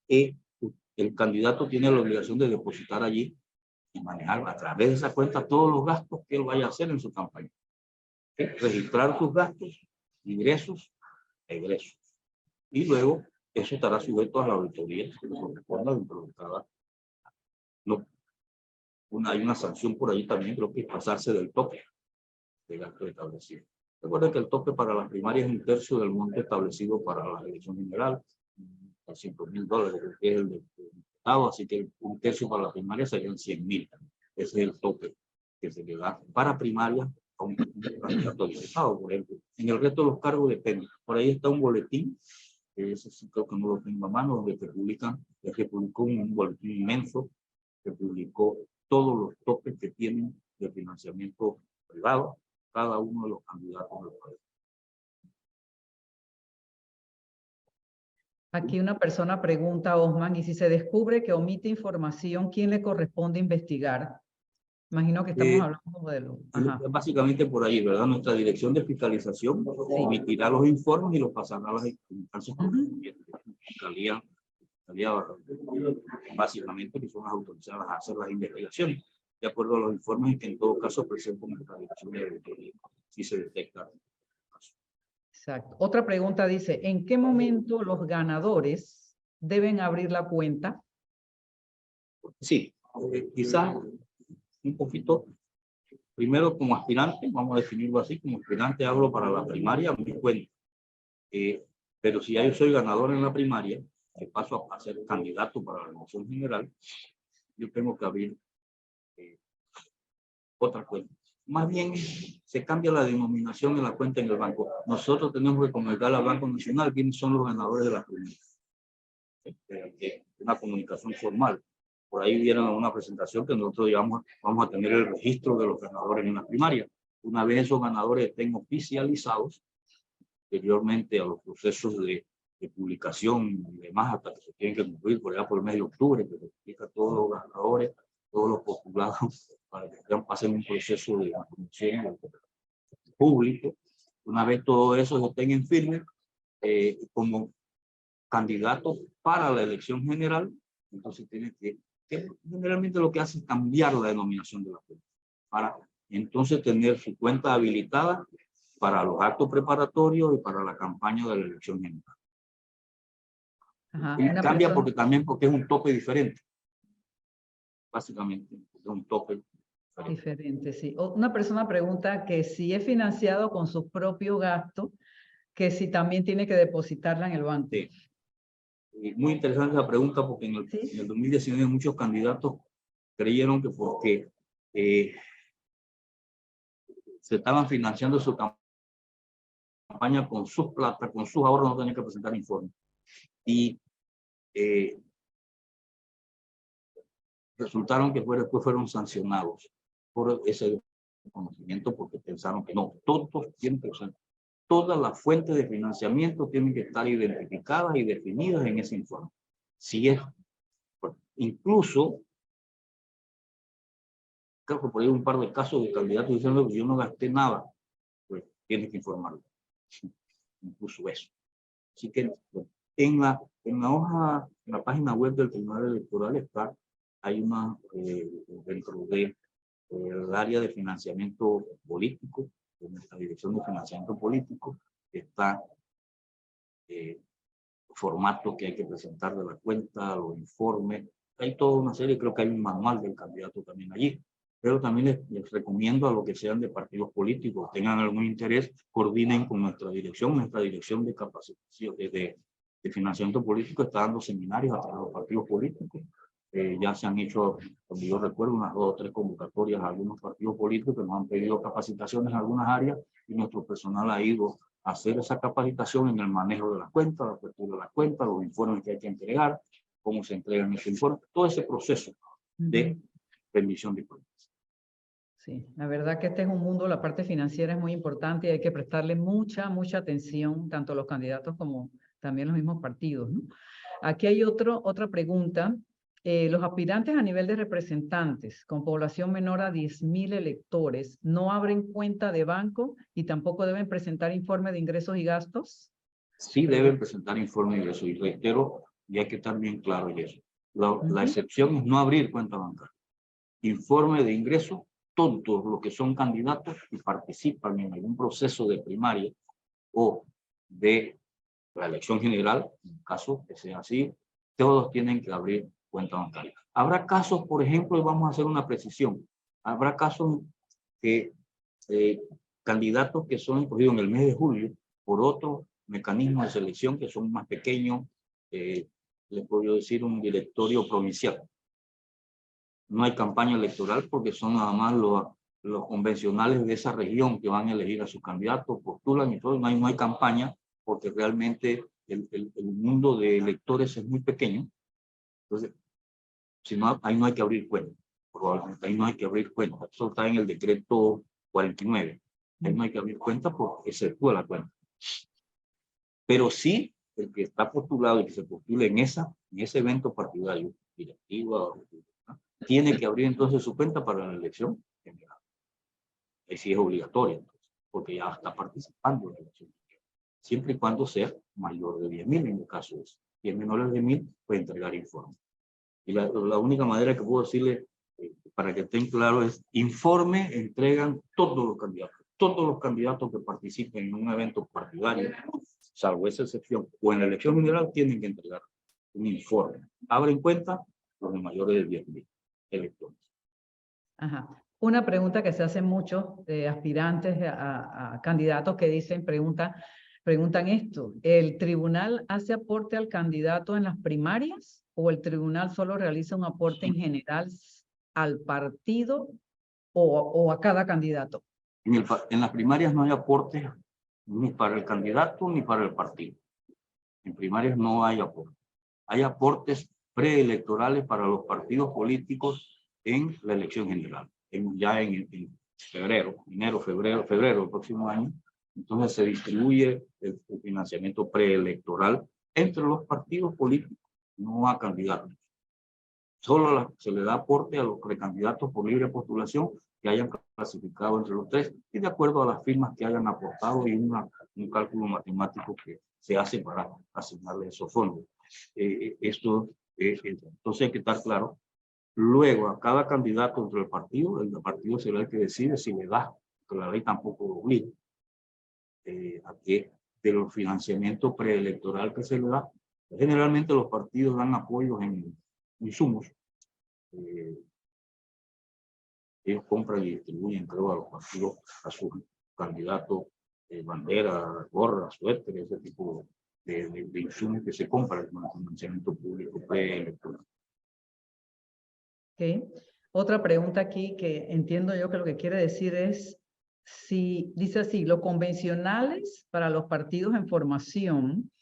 El candidato tiene la obligación de depositar allí y manejar a través de esa cuenta todos los gastos que él vaya a hacer en su campaña. Registrar sus gastos, ingresos, egresos. Y luego eso estará sujeto a la auditoría que le corresponda dentro de cada. No, hay una sanción por allí también, creo que es pasarse del tope de gasto establecido. Recuerden que el tope para las primarias es 1/3 del monto establecido para la elección general, a $100.000, creo que es el del Estado, así que 1/3 para la primaria serían 100.000. Ese es el tope que se le da para primarias a un candidato diputado, por ejemplo. En el resto de los cargos depende. Por ahí está un boletín, ese sí creo que no lo tengo a mano, donde se publicó un boletín inmenso que publicó todos los topes que tienen de financiamiento privado cada uno de los candidatos del país. Aquí una persona pregunta, Osman, y si se descubre que omite información, ¿quién le corresponde investigar? Imagino que estamos hablando de lo... Ajá. Básicamente por ahí, ¿verdad? Nuestra dirección de fiscalización emitirá los informes y los pasará a las instancias correspondientes. Fiscalía, básicamente, que son las autorizadas a hacer las investigaciones, de acuerdo a los informes que en todo caso presentan nuestra dirección de auditoría, si se detecta. Exacto. Otra pregunta dice, ¿en qué momento los ganadores deben abrir la cuenta? Sí, quizás un poquito, primero como aspirante, vamos a definirlo así, como aspirante hablo para la primaria, mi cuenta. Pero si ya yo soy ganador en la primaria, que paso a ser candidato para la elección general, yo tengo que abrir otra cuenta. Más bien, se cambia la denominación de la cuenta en el banco. Nosotros tenemos que comunicar al Banco Nacional quiénes son los ganadores de la primaria. Una comunicación formal. Por ahí vieron una presentación que nosotros vamos a tener el registro de los ganadores en la primaria. Una vez esos ganadores estén oficializados, anteriormente a los procesos de publicación y demás, hasta que se tienen que cumplir por allá por el mes de octubre, que se explica a todos los ganadores, todos los postulados, para que pasen un proceso de promoción público. Una vez todo eso se tengan firme, como candidatos para la elección general, entonces tiene que generalmente lo que hace es cambiar la denominación de la cuenta, para entonces tener su cuenta habilitada para los actos preparatorios y para la campaña de la elección general. Ajá, Y cambia porque es un tope diferente. Básicamente, es un tope diferente, sí. Una persona pregunta que si es financiado con sus propios gastos, que si también tiene que depositarla en el banco. Sí. Muy interesante la pregunta porque en el 2019 muchos candidatos creyeron que porque se estaban financiando su campaña con sus plata, con sus ahorros, no tenían que presentar informe. Y resultaron que después fueron sancionados por ese conocimiento porque pensaron que no, todos tienen que ser, todas las fuentes de financiamiento tienen que estar identificadas y definidas en ese informe. Si es, incluso, creo que por ahí un par de casos de candidatos diciendo que yo no gasté nada, pues tienes que informarlo. Incluso eso. Así que en la hoja, en la página web del Tribunal Electoral está, hay una, dentro de el área de financiamiento político, de nuestra dirección de financiamiento político, está formato que hay que presentar de la cuenta, los informes, hay toda una serie, creo que hay un manual del candidato también allí, pero también les recomiendo a los que sean de partidos políticos, tengan algún interés, coordinen con nuestra dirección de capacitación, de financiamiento político, está dando seminarios a través de los partidos políticos. Ya se han hecho, como yo recuerdo, unas 2 o 3 convocatorias a algunos partidos políticos que nos han pedido capacitaciones en algunas áreas y nuestro personal ha ido a hacer esa capacitación en el manejo de la cuenta, la apertura de la cuenta, los informes que hay que entregar, cómo se entregan esos informes, todo ese proceso de rendición de cuentas. Sí, la verdad que este es un mundo, la parte financiera es muy importante y hay que prestarle mucha atención, tanto los candidatos como también los mismos partidos, ¿no? Aquí hay otra pregunta. Los aspirantes a nivel de representantes con población menor a 10.000 electores no abren cuenta de banco y tampoco deben presentar informe de ingresos y gastos. sí deben presentar informe de ingreso. Y reitero, y hay que estar bien claro en eso. La excepción es no abrir cuenta bancaria. Informe de ingreso, todos los que son candidatos y participan en algún proceso de primaria o de la elección general, en caso que sea así, todos tienen que abrir cuenta bancaria. Habrá casos, por ejemplo, y vamos a hacer una precisión, habrá casos que candidatos que son escogidos en el mes de julio por otro mecanismo de selección que son más pequeños, les puedo decir un directorio provincial. No hay campaña electoral porque son nada más los convencionales de esa región que van a elegir a sus candidatos, postulan y todo, no hay campaña porque realmente el mundo de electores es muy pequeño. Entonces, si no, ahí no hay que abrir cuenta. Probablemente ahí no hay que abrir cuenta. Eso está en el decreto 49. Ahí no hay que abrir cuenta porque exceptúa la cuenta. Pero sí, el que está postulado y que se postule en ese evento partidario, directiva, ¿no? Tiene que abrir entonces su cuenta para la elección general. Ahí sí es obligatorio, entonces, porque ya está participando en la elección general. Siempre y cuando sea mayor de 10.000 en el caso de eso. Si es menor de 10.000, puede entregar informe. Y la única manera que puedo decirle, para que estén claros, es informe, entregan todos los candidatos. Todos los candidatos que participen en un evento partidario, salvo esa excepción, o en la elección general, tienen que entregar un informe. Abren cuenta los de mayores de 10.000 electores. Ajá. Una pregunta que se hace muchos aspirantes a candidatos que dicen, preguntan esto: ¿el tribunal hace aporte al candidato en las primarias o el tribunal solo realiza un aporte en general al partido o a cada candidato? En las primarias no hay aporte ni para el candidato ni para el partido. En primarias no hay aporte. Hay aportes preelectorales para los partidos políticos en la elección general. Ya en febrero, febrero del próximo año, entonces se distribuye el financiamiento preelectoral entre los partidos políticos, no a candidatos. Solo se le da aporte a los precandidatos por libre postulación que hayan clasificado entre los tres y de acuerdo a las firmas que hayan aportado y un cálculo matemático que se hace para asignarle esos fondos. Entonces hay que estar claro. Luego, a cada candidato entre el partido será el que decide si le da, porque la ley tampoco lo obliga, a que de los financiamientos preelectoral que se le da. Generalmente los partidos dan apoyos en insumos. Ellos compran y distribuyen, creo, a los partidos, a sus candidatos, banderas, gorras, suéteres, ese tipo de insumos que se compran con el financiamiento público preelectoral. Okay. Otra pregunta aquí que entiendo yo que lo que quiere decir es, si dice así, los convencionales para los partidos en formación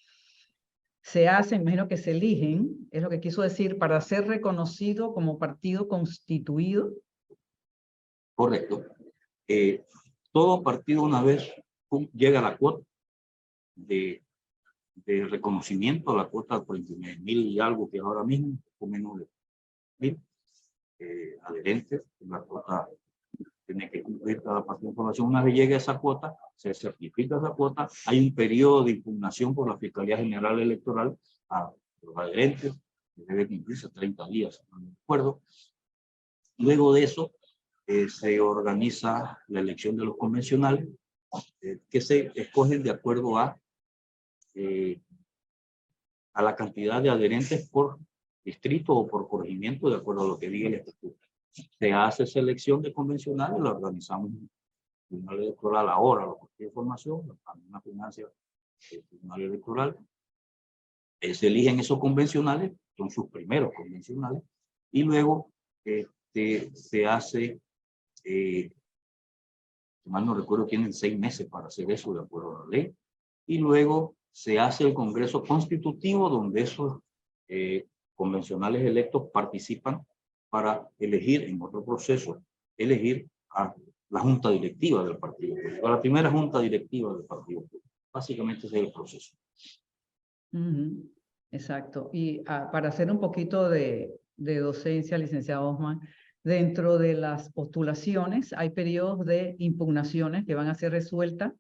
se hacen, imagino que se eligen, es lo que quiso decir, para ser reconocido como partido constituido. Correcto. Todo partido una vez llega a la cuota de reconocimiento, la cuota por 1.000 y algo que es ahora mismo, o menos de 1.000 adherentes, la cuota tiene que cumplir cada partido de información. Una vez llegue a esa cuota, se certifica esa cuota, hay un periodo de impugnación por la Fiscalía General Electoral a los adherentes, que debe cumplirse 30 días, no me acuerdo. Luego de eso, se organiza la elección de los convencionales, que se escogen de acuerdo a la cantidad de adherentes por distrito o por corregimiento, de acuerdo a lo que diga el estatuto. Se hace selección de convencionales, la organizamos en el Tribunal Electoral ahora, los partidos de formación, la financia del Tribunal Electoral. Se eligen esos convencionales, son sus primeros convencionales, y luego se hace, si mal no recuerdo, tienen 6 meses para hacer eso de acuerdo a la ley, y luego se hace el Congreso Constitutivo, donde esos convencionales electos participan para elegir, en otro proceso, elegir a la junta directiva del partido, a la primera junta directiva del partido. Básicamente ese es el proceso. Exacto. Y para hacer un poquito de docencia, licenciado Osman, dentro de las postulaciones hay periodos de impugnaciones que van a ser resueltas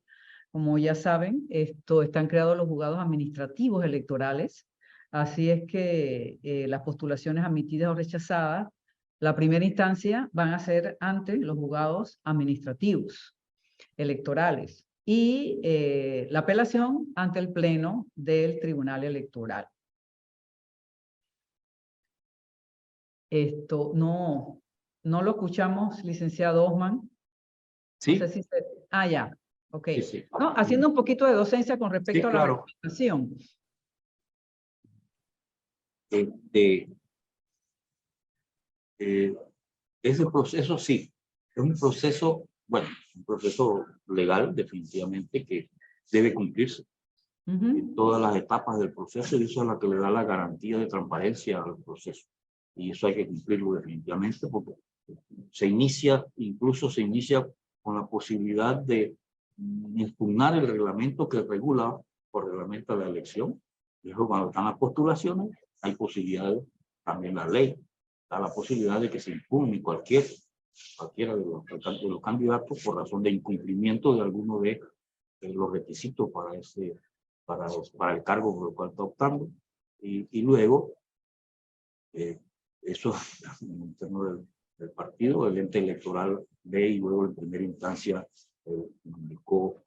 como ya saben, están creados los juzgados administrativos electorales. Así es que las postulaciones admitidas o rechazadas, la primera instancia van a ser ante los juzgados administrativos electorales y la apelación ante el Pleno del Tribunal Electoral. No lo escuchamos, licenciado Osman. Sí. No sé si ya. Ok. Sí, sí. No, haciendo un poquito de docencia con respecto a la verificación. Ese proceso sí, es un proceso, bueno, un proceso legal definitivamente que debe cumplirse en todas las etapas del proceso, y eso es la que le da la garantía de transparencia al proceso. Y eso hay que cumplirlo definitivamente porque incluso se inicia con la posibilidad de impugnar el reglamento que regula o reglamenta la elección. Y eso, cuando están las postulaciones, hay posibilidades, también la ley da la posibilidad de que se impugne cualquiera de los candidatos por razón de incumplimiento de alguno de los requisitos para el cargo por el cual está optando. Y luego, eso en el interno del partido, el ente electoral ve, y luego en primera instancia indicó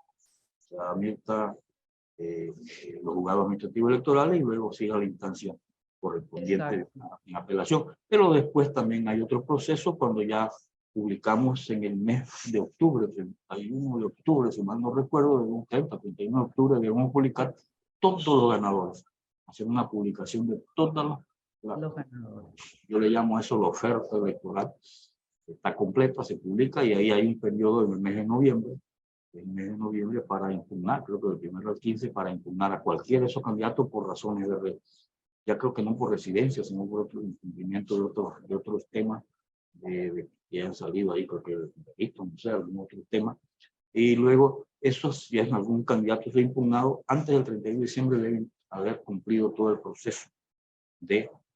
la Mirta, los juzgados administrativos electorales, y luego sigue la instancia correspondiente en apelación. Pero después también hay otros procesos cuando ya publicamos en el mes de octubre, 31 de octubre, si mal no recuerdo, de un 31 de octubre debemos publicar todos los ganadores, hacer una publicación de todas los ganadores. Yo le llamo a eso la oferta electoral. Está completa, se publica, y ahí hay un periodo en el mes de noviembre, para impugnar, creo que del 1 al 15, para impugnar a cualquiera de esos candidatos por razones ya creo que no por residencia, sino por otro incumplimiento de otros temas que han salido ahí, creo que no sé, algún otro tema. Y luego, esos, ya en algún candidato se ha impugnado, antes del 31 de diciembre deben haber cumplido todo el proceso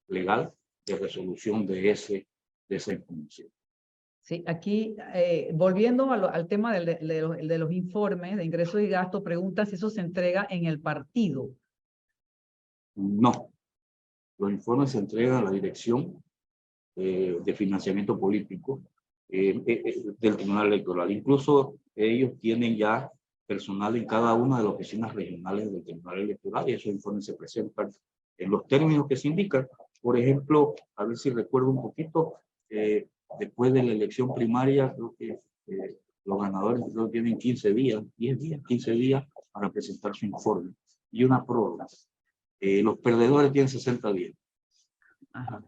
legal de resolución de esa impugnación. Sí, aquí, volviendo al tema de los informes de ingresos y gastos, pregunta si eso se entrega en el partido. No, los informes se entregan a la Dirección de Financiamiento Político del Tribunal Electoral. Incluso ellos tienen ya personal en cada una de las oficinas regionales del Tribunal Electoral, y esos informes se presentan en los términos que se indican. Por ejemplo, a ver si recuerdo un poquito, después de la elección primaria, creo que los ganadores tienen 15 días, 10 días, 15 días para presentar su informe y una prórroga. Los perdedores tienen 60 días. Ajá.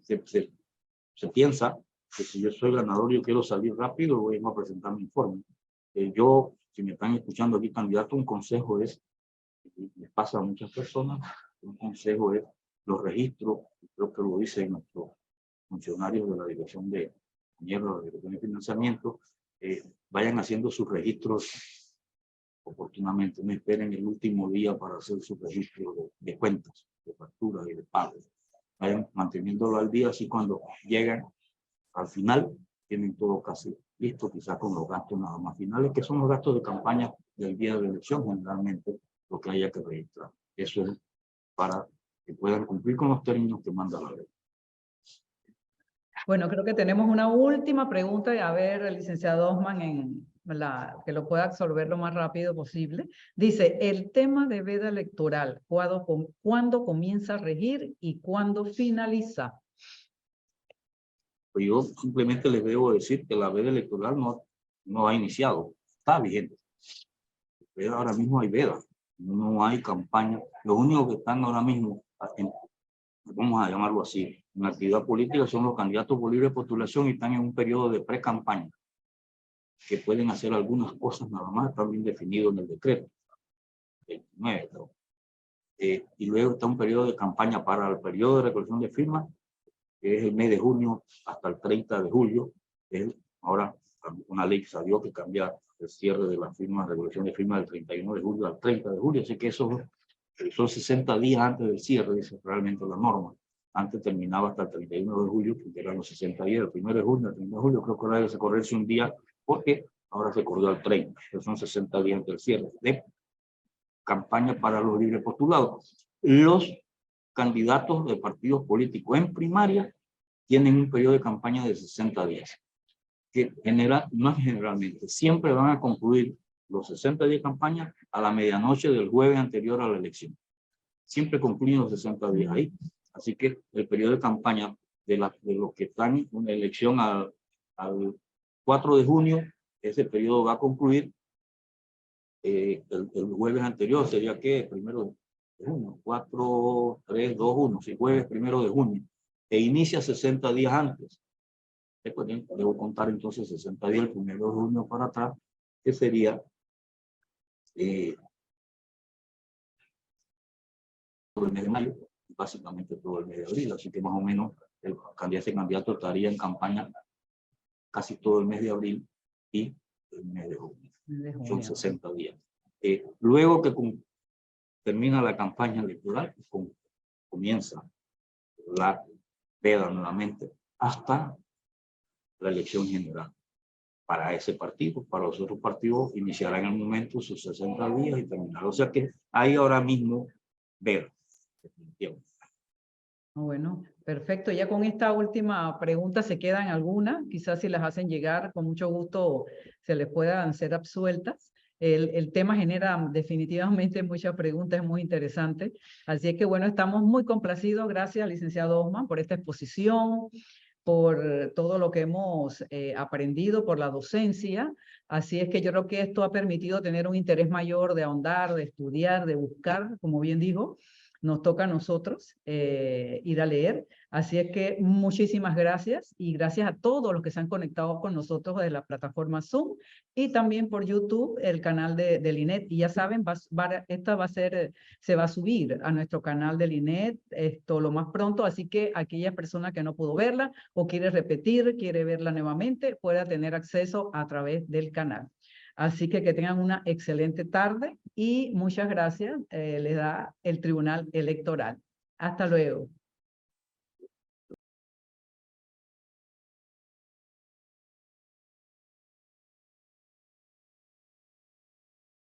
Se piensa que si yo soy ganador, yo quiero salir rápido, voy a presentar mi informe. Yo, si me están escuchando aquí, candidato, un consejo es, les pasa a muchas personas, un consejo es los registros, creo que lo dicen nuestros funcionarios de la Dirección de Financiamiento, vayan haciendo sus registros oportunamente, no esperen el último día para hacer su registro de cuentas, de facturas y de pagos. Vayan manteniéndolo al día, así cuando llegan al final tienen todo casi listo, quizás con los gastos nada más finales, que son los gastos de campaña del día de la elección, generalmente lo que haya que registrar. Eso es para que puedan cumplir con los términos que manda la ley. Bueno, creo que tenemos una última pregunta, y a ver, el licenciado Osman, que lo pueda absorber lo más rápido posible. Dice, el tema de veda electoral, ¿cuándo comienza a regir y cuándo finaliza? Pues yo simplemente les debo decir que la veda electoral no ha iniciado, está vigente. Pero ahora mismo hay veda, no hay campaña. Lo único que están ahora mismo, vamos a llamarlo así, en actividad política son los candidatos por libre postulación, y están en un periodo de pre-campaña, que pueden hacer algunas cosas nada más, está bien definido en el decreto 29. Y luego está un periodo de campaña para el periodo de recolección de firmas, que es el mes de junio hasta el 30 de julio. Ahora una ley salió que cambia el cierre de las firmas, recolección de firmas del 31 de julio al 30 de julio, así que eso son 60 días antes del cierre, esa es realmente la norma. Antes terminaba hasta el 31 de julio, que eran los 60 días, el 1 de junio, el 30 de julio, creo que ahora debe correrse un día, porque ahora se corrió al 30, que son 60 días del cierre de campaña para los libres postulados. Los candidatos de partidos políticos en primaria tienen un periodo de campaña de 60 días, que no es generalmente, siempre van a concluir los 60 días de campaña a la medianoche del jueves anterior a la elección. Siempre concluyen los 60 días ahí. Así que el periodo de campaña de los que están en una elección al 4 de junio, ese periodo va a concluir el jueves anterior, sería que 1 de junio, 4, 3, 2, 1, si jueves 1 de junio, e inicia 60 días antes. Después debo contar entonces 60 días, el 1 de junio para atrás, que sería todo el mes de mayo, básicamente todo el mes de abril, así que más o menos el candidato estaría en campaña casi todo el mes de abril y el mes de junio. Son 60 días. Luego que termina la campaña electoral, comienza la veda nuevamente hasta la elección general. Para ese partido, para los otros partidos, iniciarán en el momento sus 60 días y terminarán. O sea que hay ahora mismo veda. Bueno, perfecto. Ya con esta última pregunta se quedan algunas, quizás si las hacen llegar, con mucho gusto se les puedan ser absueltas. El tema genera definitivamente muchas preguntas, es muy interesante. Así es que bueno, estamos muy complacidos. Gracias, licenciado Osman, por esta exposición, por todo lo que hemos aprendido, por la docencia. Así es que yo creo que esto ha permitido tener un interés mayor de ahondar, de estudiar, de buscar, como bien dijo. Nos toca a nosotros ir a leer. Así es que muchísimas gracias y gracias a todos los que se han conectado con nosotros desde la plataforma Zoom y también por YouTube, el canal del INET. Y ya saben, se va a subir a nuestro canal del INET esto lo más pronto, así que aquella persona que no pudo verla o quiere repetir, quiere verla nuevamente, pueda tener acceso a través del canal. Así que tengan una excelente tarde y muchas gracias. Les da el Tribunal Electoral. Hasta luego.